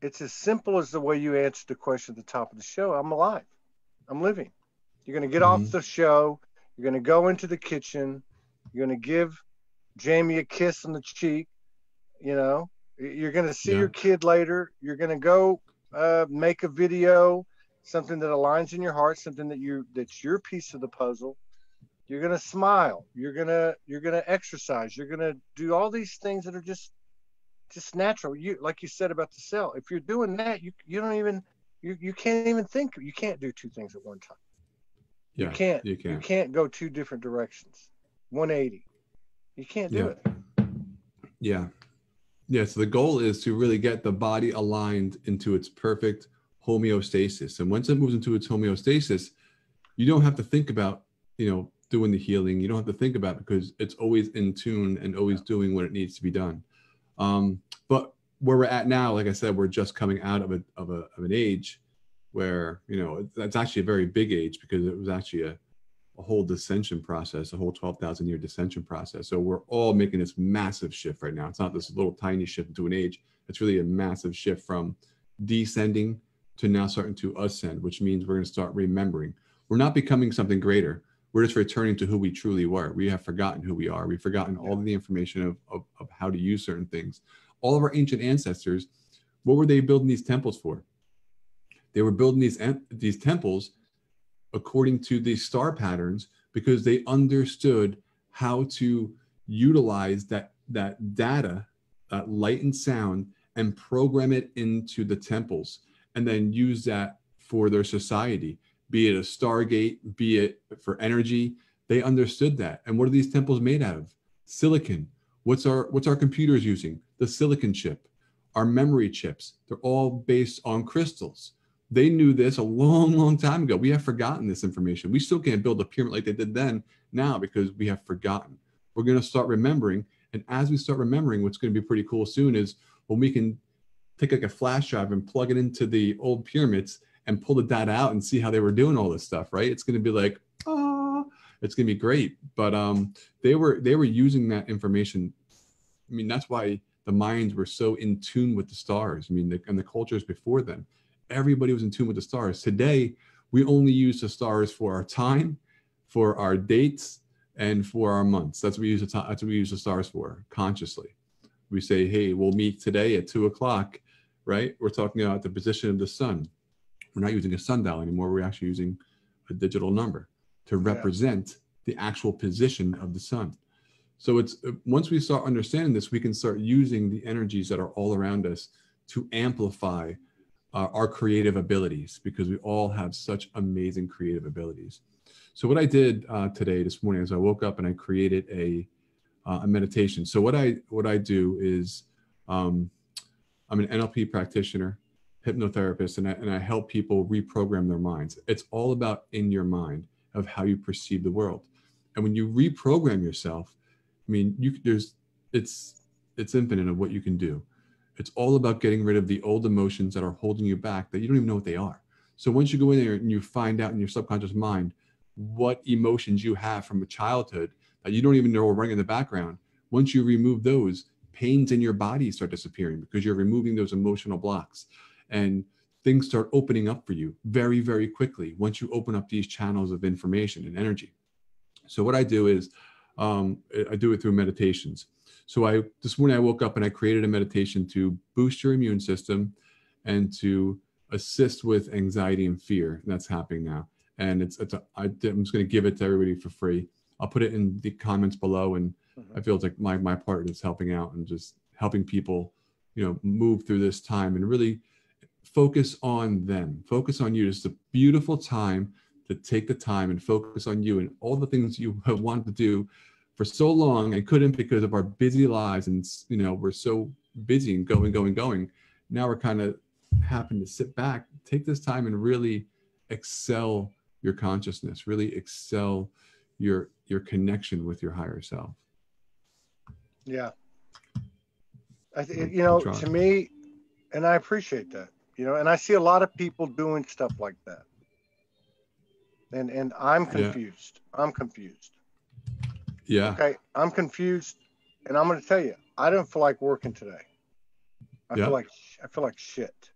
It's as simple as the way you answered the question at the top of the show. I'm alive. I'm living. You're going to get off the show. You're going to go into the kitchen. You're going to give Jamie a kiss on the cheek. You're going to see your kid later. You're going to go make a video, something that aligns in your heart, something that's your piece of the puzzle. You're going to smile. You're going to exercise. You're going to do all these things that are just natural. You, like you said about the cell, if you're doing that, you can't even think. You can't do two things at one time. You Yeah, can't. you You can. can't go two different directions. 180. You can't do Yeah, it. yeah, yeah. So the goal is to really get the body aligned into its perfect homeostasis. And once it moves into its homeostasis, you don't have to think about, doing the healing. You don't have to think about it because it's always in tune and always doing what it needs to be done. But where we're at now, like I said, we're just coming out of an age where, it's actually a very big age because it was actually a whole descension process, a whole 12,000 year descension process. So we're all making this massive shift right now. It's not this little tiny shift into an age. It's really a massive shift from descending to now starting to ascend, which means we're going to start remembering. We're not becoming something greater. We're just returning to who we truly were. We have forgotten who we are. We've forgotten all of the information of how to use certain things. All of our ancient ancestors, what were they building these temples for? They were building these temples according to the star patterns because they understood how to utilize that data, that light and sound, and program it into the temples, and then use that for their society, be it a stargate, be it for energy. They understood that. And what are these temples made out of? Silicon. What's our computers using? The silicon chip. Our memory chips, they're all based on crystals. They knew this a long, long time ago. We have forgotten this information. We still can't build a pyramid like they did then now because we have forgotten. We're going to start remembering. And as we start remembering, what's going to be pretty cool soon is when we can take like a flash drive and plug it into the old pyramids and pull the data out and see how they were doing all this stuff, right? It's going to be like, it's going to be great. But they were using that information. I mean, that's why the Mayans were so in tune with the stars. I mean, and the cultures before them, everybody was in tune with the stars. Today, we only use the stars for our time, for our dates, and for our months. That's what we use the stars for consciously. We say, hey, we'll meet today at 2:00, right? We're talking about the position of the sun. We're not using a sundial anymore. We're actually using a digital number to represent the actual position of the sun. So it's once we start understanding this, we can start using the energies that are all around us to amplify our creative abilities, because we all have such amazing creative abilities. So what I did this morning is I woke up and I created a meditation. So what I do is I'm an NLP practitioner, hypnotherapist, and I help people reprogram their minds. It's all about in your mind of how you perceive the world. And when you reprogram yourself, I mean, it's infinite of what you can do. It's all about getting rid of the old emotions that are holding you back that you don't even know what they are. So once you go in there and you find out in your subconscious mind what emotions you have from a childhood that you don't even know are running in the background, once you remove those, pains in your body start disappearing because you're removing those emotional blocks, and things start opening up for you very, very quickly once you open up these channels of information and energy. So what I do is I do it through meditations. So this morning I woke up and I created a meditation to boost your immune system and to assist with anxiety and fear. And that's happening now. And I'm just going to give it to everybody for free. I'll put it in the comments below. And I feel it's like my part is helping out and just helping people, move through this time and really focus on them, focus on you. It's a beautiful time to take the time and focus on you and all the things you have wanted to do for so long and couldn't because of our busy lives. And, we're so busy and going. Now we're kind of happen to sit back, take this time and really excel your consciousness, really excel your connection with your higher self. Yeah. To me, and I appreciate that, and I see a lot of people doing stuff like that. And I'm confused. Yeah. I'm confused. Yeah. Okay. I'm confused. And I'm going to tell you, I don't feel like working today. I feel like shit.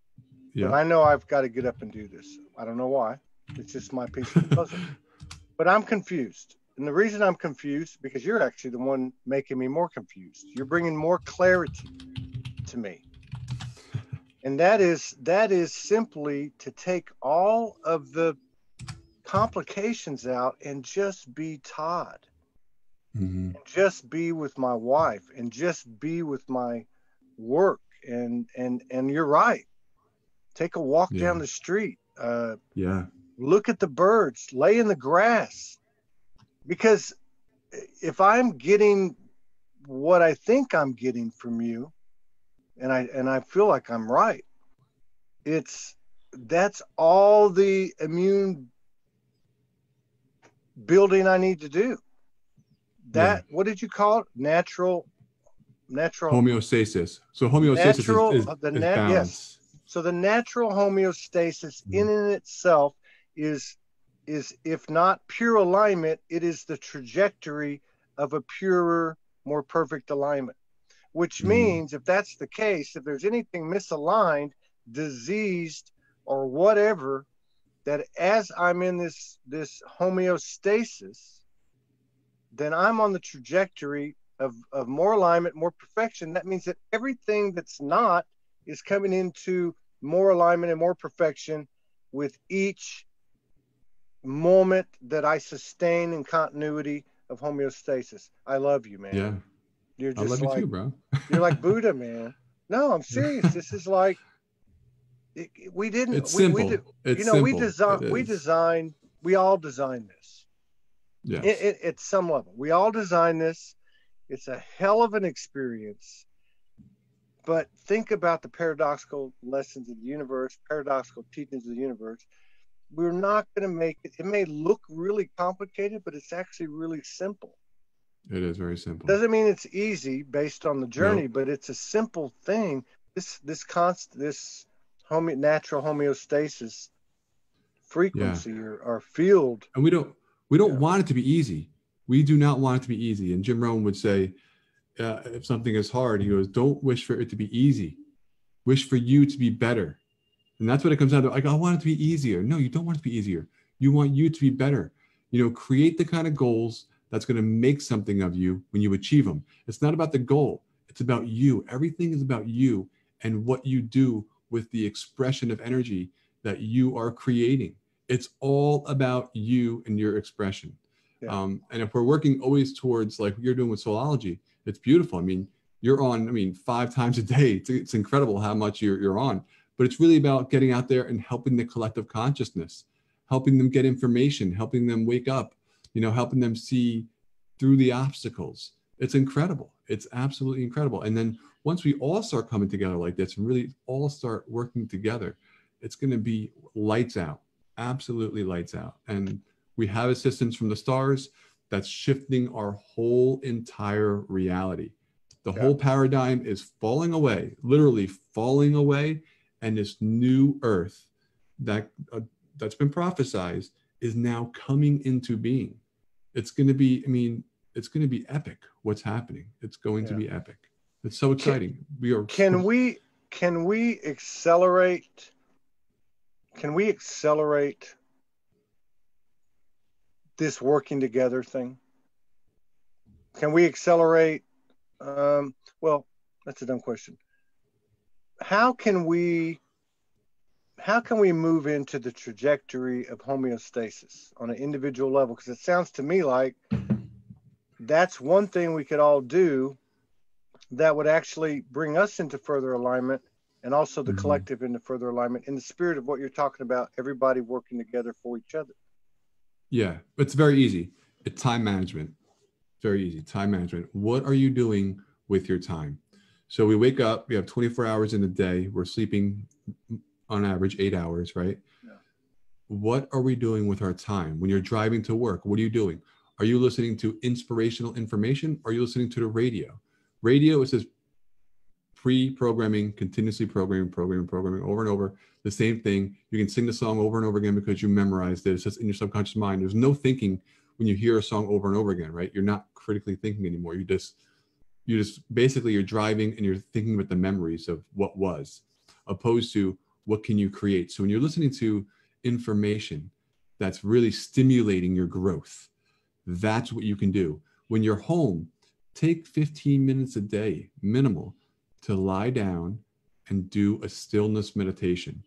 Yeah. But I know I've got to get up and do this. I don't know why. It's just my piece of the puzzle. But I'm confused. And the reason I'm confused, because you're actually the one making me more confused. You're bringing more clarity to me. And that is simply to take all of the complications out and just be Todd. Mm-hmm. And just be with my wife and just be with my work. And you're right. Take a walk down the street. look at the birds, lay in the grass. Because if I'm getting what I think I'm getting from you, and I feel like I'm right, that's all the immune building I need to do. That, what did you call it? Natural homeostasis. So homeostasis is balance. Yes. So the natural homeostasis in and itself is if not pure alignment, it is the trajectory of a purer, more perfect alignment. Which means if that's the case, if there's anything misaligned, diseased, or whatever, that as I'm in this homeostasis, then I'm on the trajectory of more alignment, more perfection. That means that everything that's not is coming into more alignment and more perfection with each moment that I sustain in continuity of homeostasis. I love you, man. Yeah. You're just I love like, you too, bro. You're like Buddha, man. No, I'm serious. This is like, we didn't, it's simple. It's simple. We all design this. Yes. At some level, we all design this. It's a hell of an experience. But think about the paradoxical lessons of the universe, paradoxical teachings of the universe. We're not going to make it. It may look really complicated, but it's actually really simple. It is very simple. Doesn't mean it's easy based on the journey, but it's a simple thing. This natural homeostasis frequency or field. And we don't want it to be easy. We do not want it to be easy. And Jim Rohn would say, if something is hard, he goes, don't wish for it to be easy. Wish for you to be better. And that's what it comes down to. Like, I want it to be easier. No, you don't want it to be easier. You want you to be better. Create the kind of goals that's going to make something of you when you achieve them. It's not about the goal. It's about you. Everything is about you and what you do with the expression of energy that you are creating. It's all about you and your expression. Yeah. And if we're working always towards like what you're doing with Soulology, it's beautiful. I mean, you're on, 5 times a day. It's incredible how much you're on. But it's really about getting out there and helping the collective consciousness, helping them get information, helping them wake up, helping them see through the obstacles. It's incredible. It's absolutely incredible. And then once we all start coming together like this and really all start working together, it's going to be lights out, absolutely lights out. And we have assistance from the stars that's shifting our whole entire reality. The whole paradigm is falling away, literally falling away. And this new earth that's been prophesized is now coming into being. It's going to be, it's going to be epic what's happening. It's going to be epic. It's so exciting. Can we accelerate this working together thing? Can we accelerate? Well, that's a dumb question. How can we move into the trajectory of homeostasis on an individual level? Because it sounds to me like that's one thing we could all do that would actually bring us into further alignment and also the collective into further alignment in the spirit of what you're talking about, everybody working together for each other. Yeah, it's very easy. It's time management. Very easy. Time management. What are you doing with your time? So we wake up, we have 24 hours in a day. We're sleeping on average 8 hours, right? Yeah. What are we doing with our time? When you're driving to work, what are you doing? Are you listening to inspirational information? Or are you listening to the radio? Radio is just pre-programming, continuously programming over and over. The same thing. You can sing the song over and over again because you memorized it. It's just in your subconscious mind. There's no thinking when you hear a song over and over again, right? You're not critically thinking anymore. You just basically you're driving and you're thinking with the memories of what was, opposed to what can you create. So when you're listening to information that's really stimulating your growth, that's what you can do. When you're home, take 15 minutes a day, minimal, to lie down and do a stillness meditation.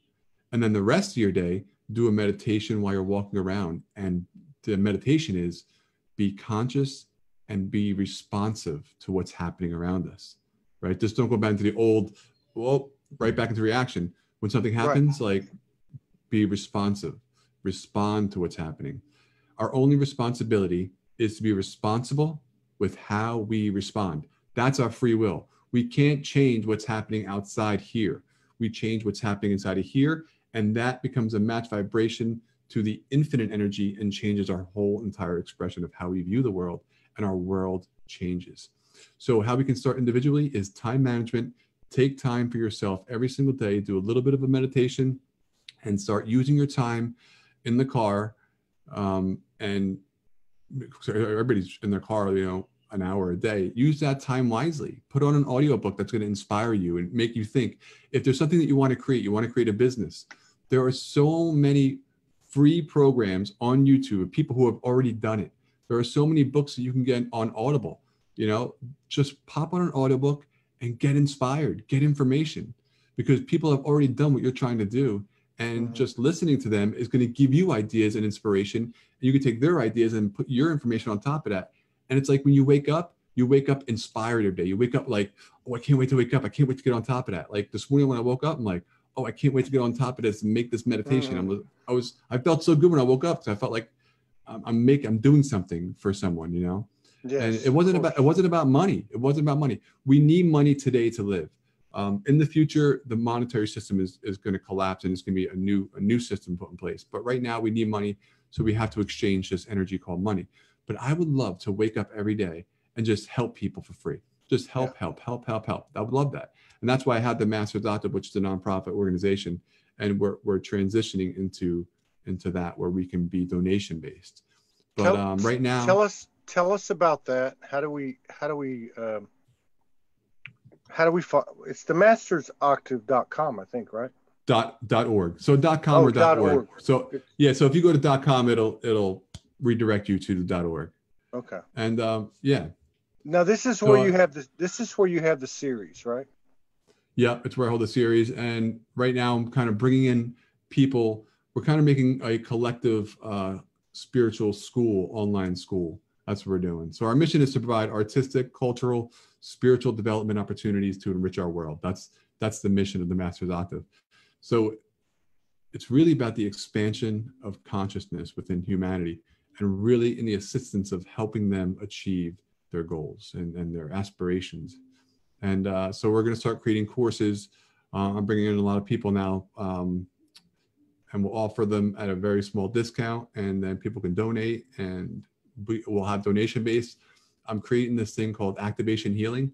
And then the rest of your day, do a meditation while you're walking around. And the meditation is be conscious and be responsive to what's happening around us, right? Just don't go back into the old, right back into reaction. When something happens, like be responsive, respond to what's happening. Our only responsibility is to be responsible with how we respond. That's our free will. We can't change what's happening outside here. We change what's happening inside of here, and that becomes a match vibration to the infinite energy and changes our whole entire expression of how we view the world, and our world changes. So how we can start individually is time management. Take time for yourself every single day. Do a little bit of a meditation and start using your time in the car. And so everybody's in their car, an hour a day. Use that time wisely. Put on an audiobook that's going to inspire you and make you think. If there's something that you want to create a business. There are so many free programs on YouTube of people who have already done it. There are so many books that you can get on Audible. Just pop on an audiobook and get inspired, get information, because people have already done what you're trying to do. And just listening to them is going to give you ideas and inspiration. And you can take their ideas and put your information on top of that. And it's like when you wake up inspired every day. You wake up like, oh, I can't wait to wake up. I can't wait to get on top of that. Like this morning when I woke up, I'm like, oh, I can't wait to get on top of this and make this meditation. I felt so good when I woke up because I felt like I'm doing something for someone, Yes, and it wasn't about money. It wasn't about money. We need money today to live. In the future, the monetary system is going to collapse, and it's going to be a new system put in place. But right now, we need money, so we have to exchange this energy called money. But I would love to wake up every day and just help people for free. Just help. I would love that, and that's why I have the Masters Adopted, which is a nonprofit organization, and we're transitioning into that where we can be donation based. But right now, tell us about that. How do we it's the mastersoctave.com, I think, right? .org. So .com or .org. So yeah, so if you go to .com, it'll redirect you to the .org. Okay. And yeah. Now this is where you have the series, right? Yeah, it's where I hold the series, and right now I'm kind of bringing in people. We're kind of making a collective spiritual school, online school. That's what we're doing. So our mission is to provide artistic, cultural, spiritual development opportunities to enrich our world. That's the mission of the Masters Octave. So it's really about the expansion of consciousness within humanity, and really in the assistance of helping them achieve their goals and their aspirations. And so we're going to start creating courses. I'm bringing in a lot of people now, and we'll offer them at a very small discount, and then people can donate, and we'll have donation based. I'm creating this thing called Activation Healing.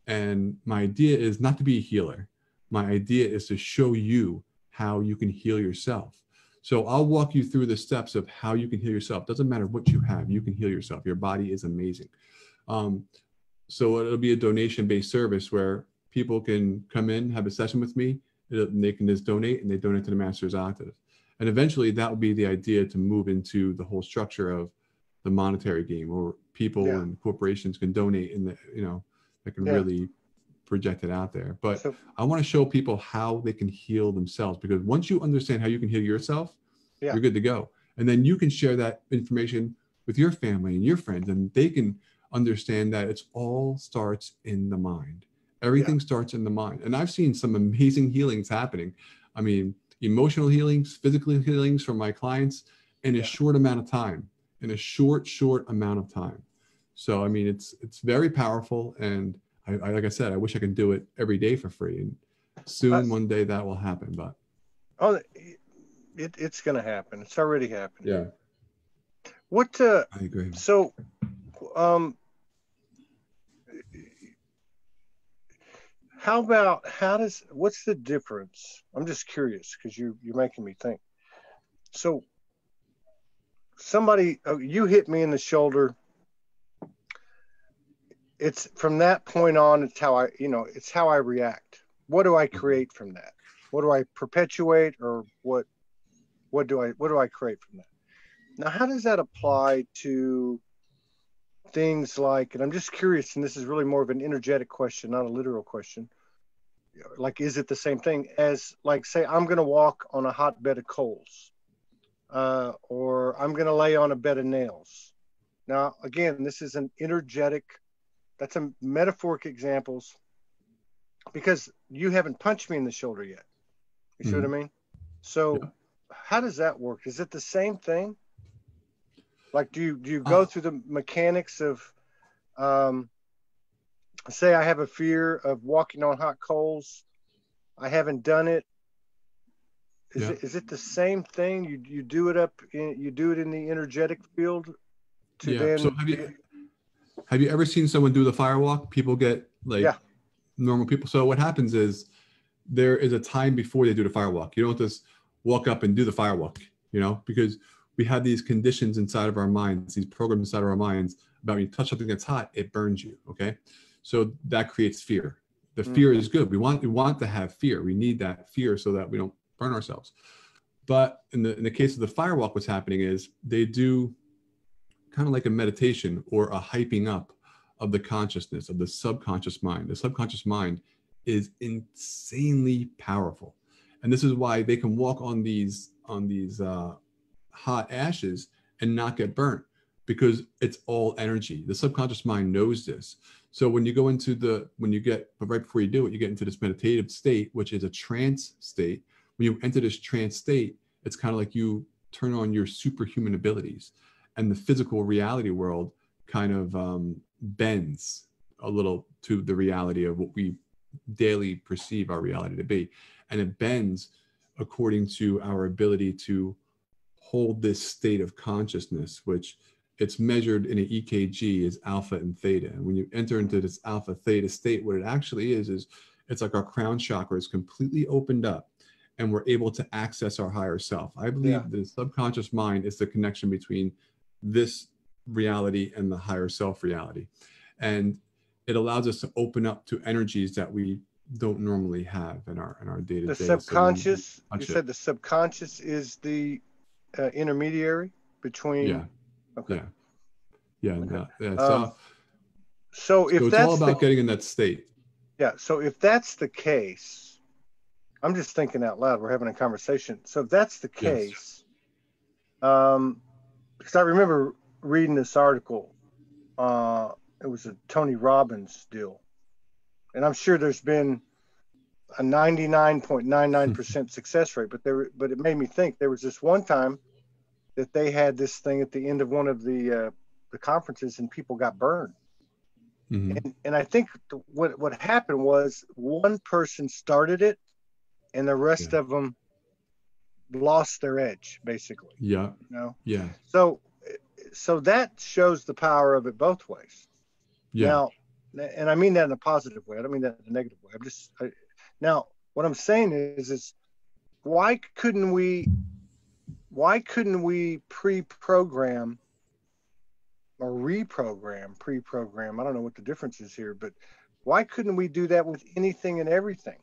And my idea is not to be a healer. My idea is to show you how you can heal yourself. So I'll walk you through the steps of how you can heal yourself. Doesn't matter what you have, you can heal yourself. Your body is amazing. So it'll be a donation-based service where people can come in, have a session with me, and they can just donate, and they donate to the Masters Octave. And eventually that would be the idea to move into the whole structure of the monetary game, or people and corporations can donate in that can really project it out there. But I want to show people how they can heal themselves, because once you understand how you can heal yourself, you're good to go. And then you can share that information with your family and your friends, and they can understand that it's all starts in the mind. Everything starts in the mind. And I've seen some amazing healings happening. I mean, emotional healings, physical healings from my clients in a short amount of time, in a short amount of time. So, I mean, it's very powerful. And I like I said, I wish I could do it every day for free. And soon, one day that will happen. But it's going to happen. It's already happening. Yeah. I agree. So, what's the difference? I'm just curious, because you're making me think. So you hit me in the shoulder. It's from that point on, it's how I react. What do I create from that? What do I perpetuate, or what do I create from that? Now, how does that apply to things like, and I'm just curious, and this is really more of an energetic question, not a literal question. Like, is it the same thing as, like, say, I'm going to walk on a hot bed of coals, or I'm going to lay on a bed of nails. Now, again, this is an energetic, that's a metaphoric examples, because you haven't punched me in the shoulder yet. You see what I mean? So how does that work? Is it the same thing? Like, do you go through the mechanics of, say I have a fear of walking on hot coals. I haven't done it. Is it the same thing? You do it you do it in the energetic field to then. So have you ever seen someone do the firewalk? People get like normal people. So what happens is there is a time before they do the firewalk. You don't just walk up and do the firewalk, you know, because we have these conditions inside of our minds, these programs inside of our minds about when you touch something that's hot, it burns you. Okay. So that creates fear. The fear is good. We want to have fear. We need that fear so that we don't burn ourselves. But in the case of the firewalk, what's happening is they do kind of like a meditation or a hyping up of the consciousness of the subconscious mind. The subconscious mind is insanely powerful. And this is why they can walk on these hot ashes and not get burnt, because it's all energy. The subconscious mind knows this. So when you go into right before you do it, you get into this meditative state, which is a trance state. When you enter this trance state, it's kind of like you turn on your superhuman abilities, and the physical reality world kind of bends a little to the reality of what we daily perceive our reality to be. And it bends according to our ability to hold this state of consciousness, which it's measured in an EKG as alpha and theta. And when you enter into this alpha theta state, what it actually is it's like our crown chakra is completely opened up and we're able to access our higher self. I believe the subconscious mind is the connection between this reality and the higher self reality. And it allows us to open up to energies that we don't normally have in our day-to-day. The subconscious, you said the subconscious is the intermediary between. Okay. So if it's that's all about getting in that state. Yeah. So if that's the case, I'm just thinking out loud. We're having a conversation. So if that's the case, because I remember reading this article, it was a Tony Robbins deal, and I'm sure there's been a 99.99% success rate, but it made me think there was this one time that they had this thing at the end of one of the conferences and people got burned. Mm-hmm. And I think what happened was one person started it and the rest of them lost their edge, basically. Yeah. You know? Yeah. So that shows the power of it both ways. Yeah. Now, and I mean that in a positive way. I don't mean that in a negative way. Now, what I'm saying is why couldn't we pre-program or pre-program? I don't know what the difference is here, but why couldn't we do that with anything and everything?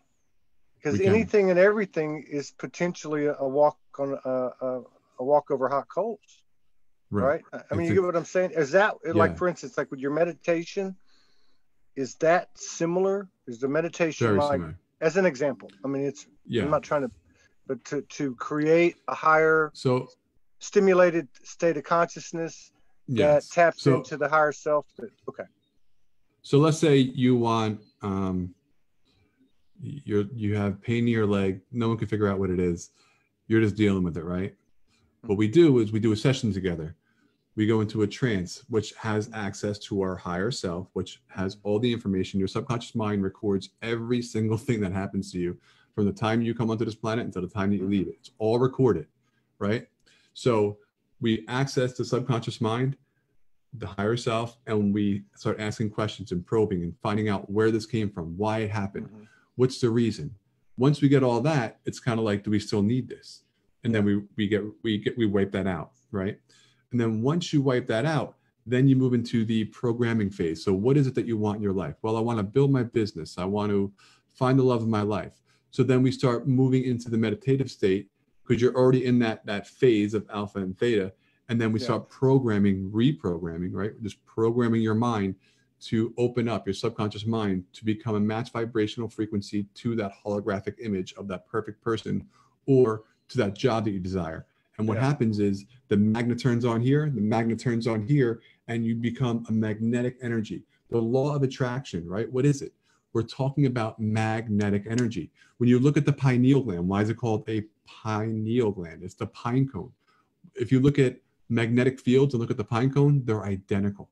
Because anything and everything is potentially a walk over hot coals, right? I mean, you get what I'm saying? Is that like, for instance, like with your meditation, is that similar? Is the meditation very like, similar. As an example? I mean, I'm not trying to. But to create a higher stimulated state of consciousness that taps into the higher self. So let's say you want, you have pain in your leg. No one can figure out what it is. You're just dealing with it, right? What we do is we do a session together. We go into a trance, which has access to our higher self, which has all the information. Your subconscious mind records every single thing that happens to you from the time you come onto this planet until the time that you leave it. It's all recorded, right? So we access the subconscious mind, the higher self, and we start asking questions and probing and finding out where this came from, why it happened, what's the reason. Once we get all that, it's kind of like, do we still need this? And then we wipe that out, right? And then once you wipe that out, then you move into the programming phase. So what is it that you want in your life? Well, I want to build my business. I want to find the love of my life. So then we start moving into the meditative state because you're already in that phase of alpha and theta. And then we start reprogramming, right? Just programming your mind to open up your subconscious mind to become a match vibrational frequency to that holographic image of that perfect person or to that job that you desire. And what happens is the magnet turns on here, and you become a magnetic energy. The law of attraction, right? What is it? we're talking about magnetic energy. When you look at the pineal gland, why is it called a pineal gland? It's the pine cone. If you look at magnetic fields and look at the pine cone, they're identical.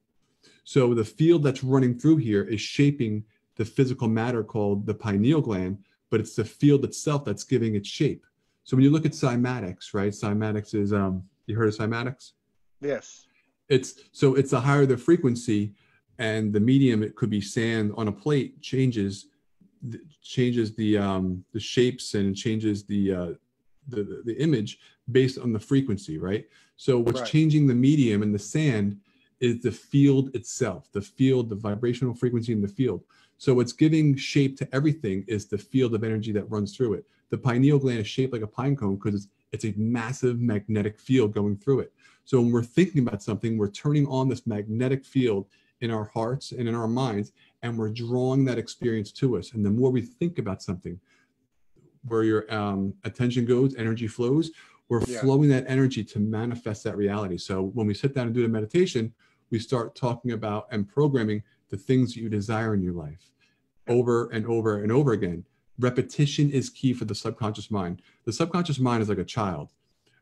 So the field that's running through here is shaping the physical matter called the pineal gland, but it's the field itself that's giving it shape. So when you look at cymatics, right? Cymatics is, you heard of cymatics? Yes. It's the higher the frequency, and the medium, it could be sand on a plate, changes the shapes and changes the image based on the frequency, right? So what's changing the medium and the sand is the field itself, the vibrational frequency in the field. So what's giving shape to everything is the field of energy that runs through it. The pineal gland is shaped like a pine cone because it's a massive magnetic field going through it. So when we're thinking about something, we're turning on this magnetic field in our hearts and in our minds, and we're drawing that experience to us. And the more we think about something, where your attention goes, energy flows, we're flowing that energy to manifest that reality. So when we sit down and do the meditation, we start talking about and programming the things that you desire in your life over and over and over again. Repetition is key for the subconscious mind. The subconscious mind is like a child.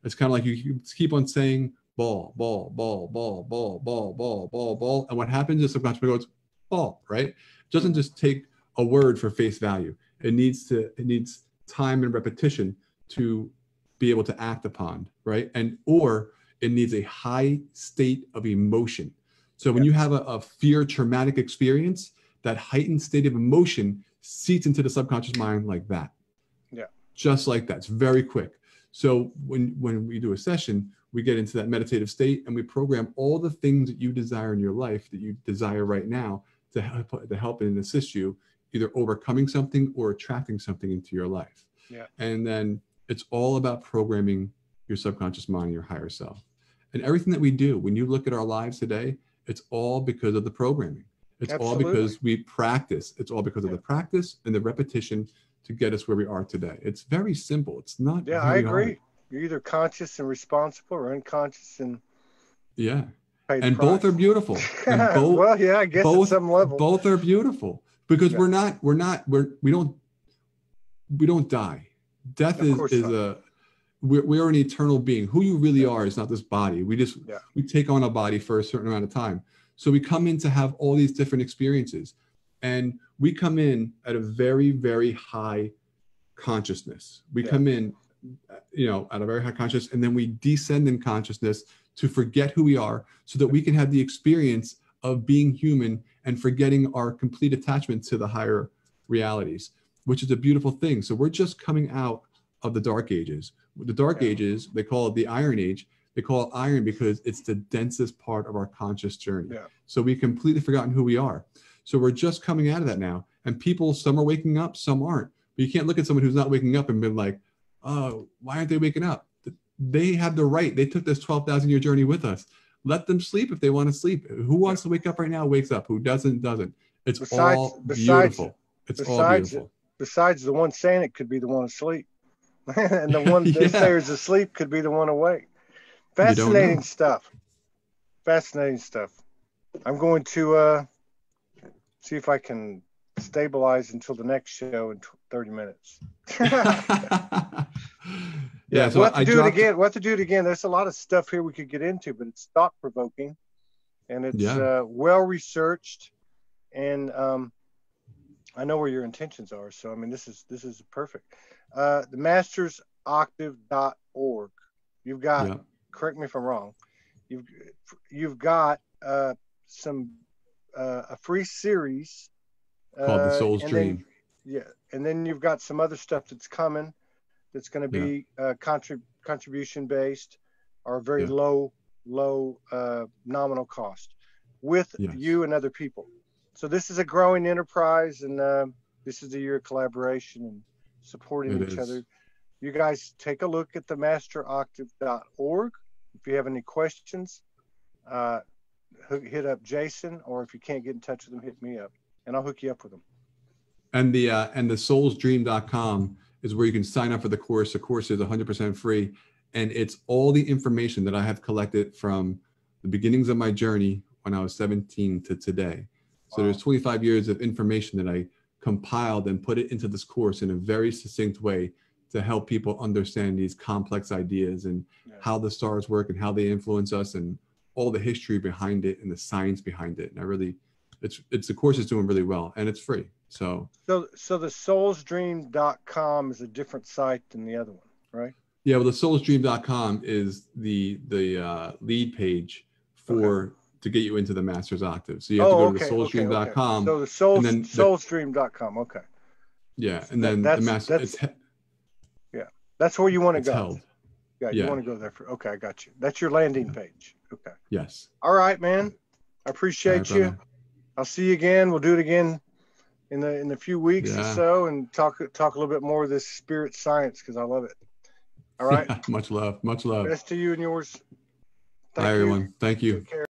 It's kind of like you keep on saying ball, ball, ball, ball, ball, ball, ball, ball, ball. And what happens is the subconscious mind goes ball, right? It doesn't just take a word for face value. It needs time and repetition to be able to act upon, right? Or it needs a high state of emotion. So when you have a fear traumatic experience, that heightened state of emotion seeps into the subconscious mind like that. Yeah. Just like that. It's very quick. So when we do a session, we get into that meditative state and we program all the things that you desire in your life, that you desire right now, to help and assist you either overcoming something or attracting something into your life. Yeah. And then it's all about programming your subconscious mind, your higher self. And everything that we do, when you look at our lives today, it's all because of the programming. It's Absolutely. all because we practice. It's all because of the practice and the repetition to get us where we are today. It's very simple. It's not very I agree. hard. You're either conscious and responsible or unconscious and and both are beautiful. And both, well, yeah, I guess at some level. Both are beautiful because we don't die. Death we're an eternal being. Who you really are is not this body. We take on a body for a certain amount of time. So we come in to have all these different experiences, and we come in at a very, very high consciousness. We come in, at a very high consciousness, and then we descend in consciousness to forget who we are so that we can have the experience of being human and forgetting our complete attachment to the higher realities, which is a beautiful thing. So we're just coming out of the dark ages. The dark ages, they call it the Iron Age. They call it iron because it's the densest part of our conscious journey. Yeah. So we completely forgotten who we are. So we're just coming out of that now. And people, some are waking up, some aren't. But you can't look at someone who's not waking up and be like, oh, why aren't they waking up? They have the right. They took this 12,000-year journey with us. Let them sleep if they want to sleep. Who wants to wake up right now wakes up. Who doesn't. It's all beautiful. It's all beautiful. Besides the one saying it could be the one asleep. And the one that says asleep could be the one awake. Fascinating stuff. I'm going to see if I can stabilize until the next show in 30 minutes. So we'll have to do it again. There's a lot of stuff here we could get into, but it's thought provoking and it's well researched, and I know where your intentions are. So I mean, this is perfect. The mastersoctave.org. You've got correct me if I'm wrong. You've got a free series called The Soul's Dream. And then you've got some other stuff that's coming that's going to be contribution based or very low nominal cost with you and other people. So this is a growing enterprise, and this is a year of collaboration and supporting each other. You guys take a look at the masteroctave.org. If you have any questions, hit up Jason, or if you can't get in touch with him, hit me up, and I'll hook you up with him. And the soulsdream.com is where you can sign up for the course. The course is 100% free, and it's all the information that I have collected from the beginnings of my journey when I was 17 to today. So there's 25 years of information that I compiled and put it into this course in a very succinct way to help people understand these complex ideas and how the stars work and how they influence us and all the history behind it and the science behind it. And I really, the course is doing really well, and it's free. So the soulsdream.com is a different site than the other one, right? Yeah, well, the soulsdream.com is the lead page for to get you into the Master's Octave. So you have to go to the soulsdream.com. So the soulsdream.com. Okay. Yeah, and then the Master. That's where you want to go. Held. Yeah, you want to go there for. Okay, I got you. That's your landing page. Okay. Yes. All right, man. I appreciate you. Brother. I'll see you again. We'll do it again in a few weeks or so, and talk a little bit more of this spirit science because I love it. All right. Much love. Much love. Best to you and yours. Bye, everyone. Thank you. Take care.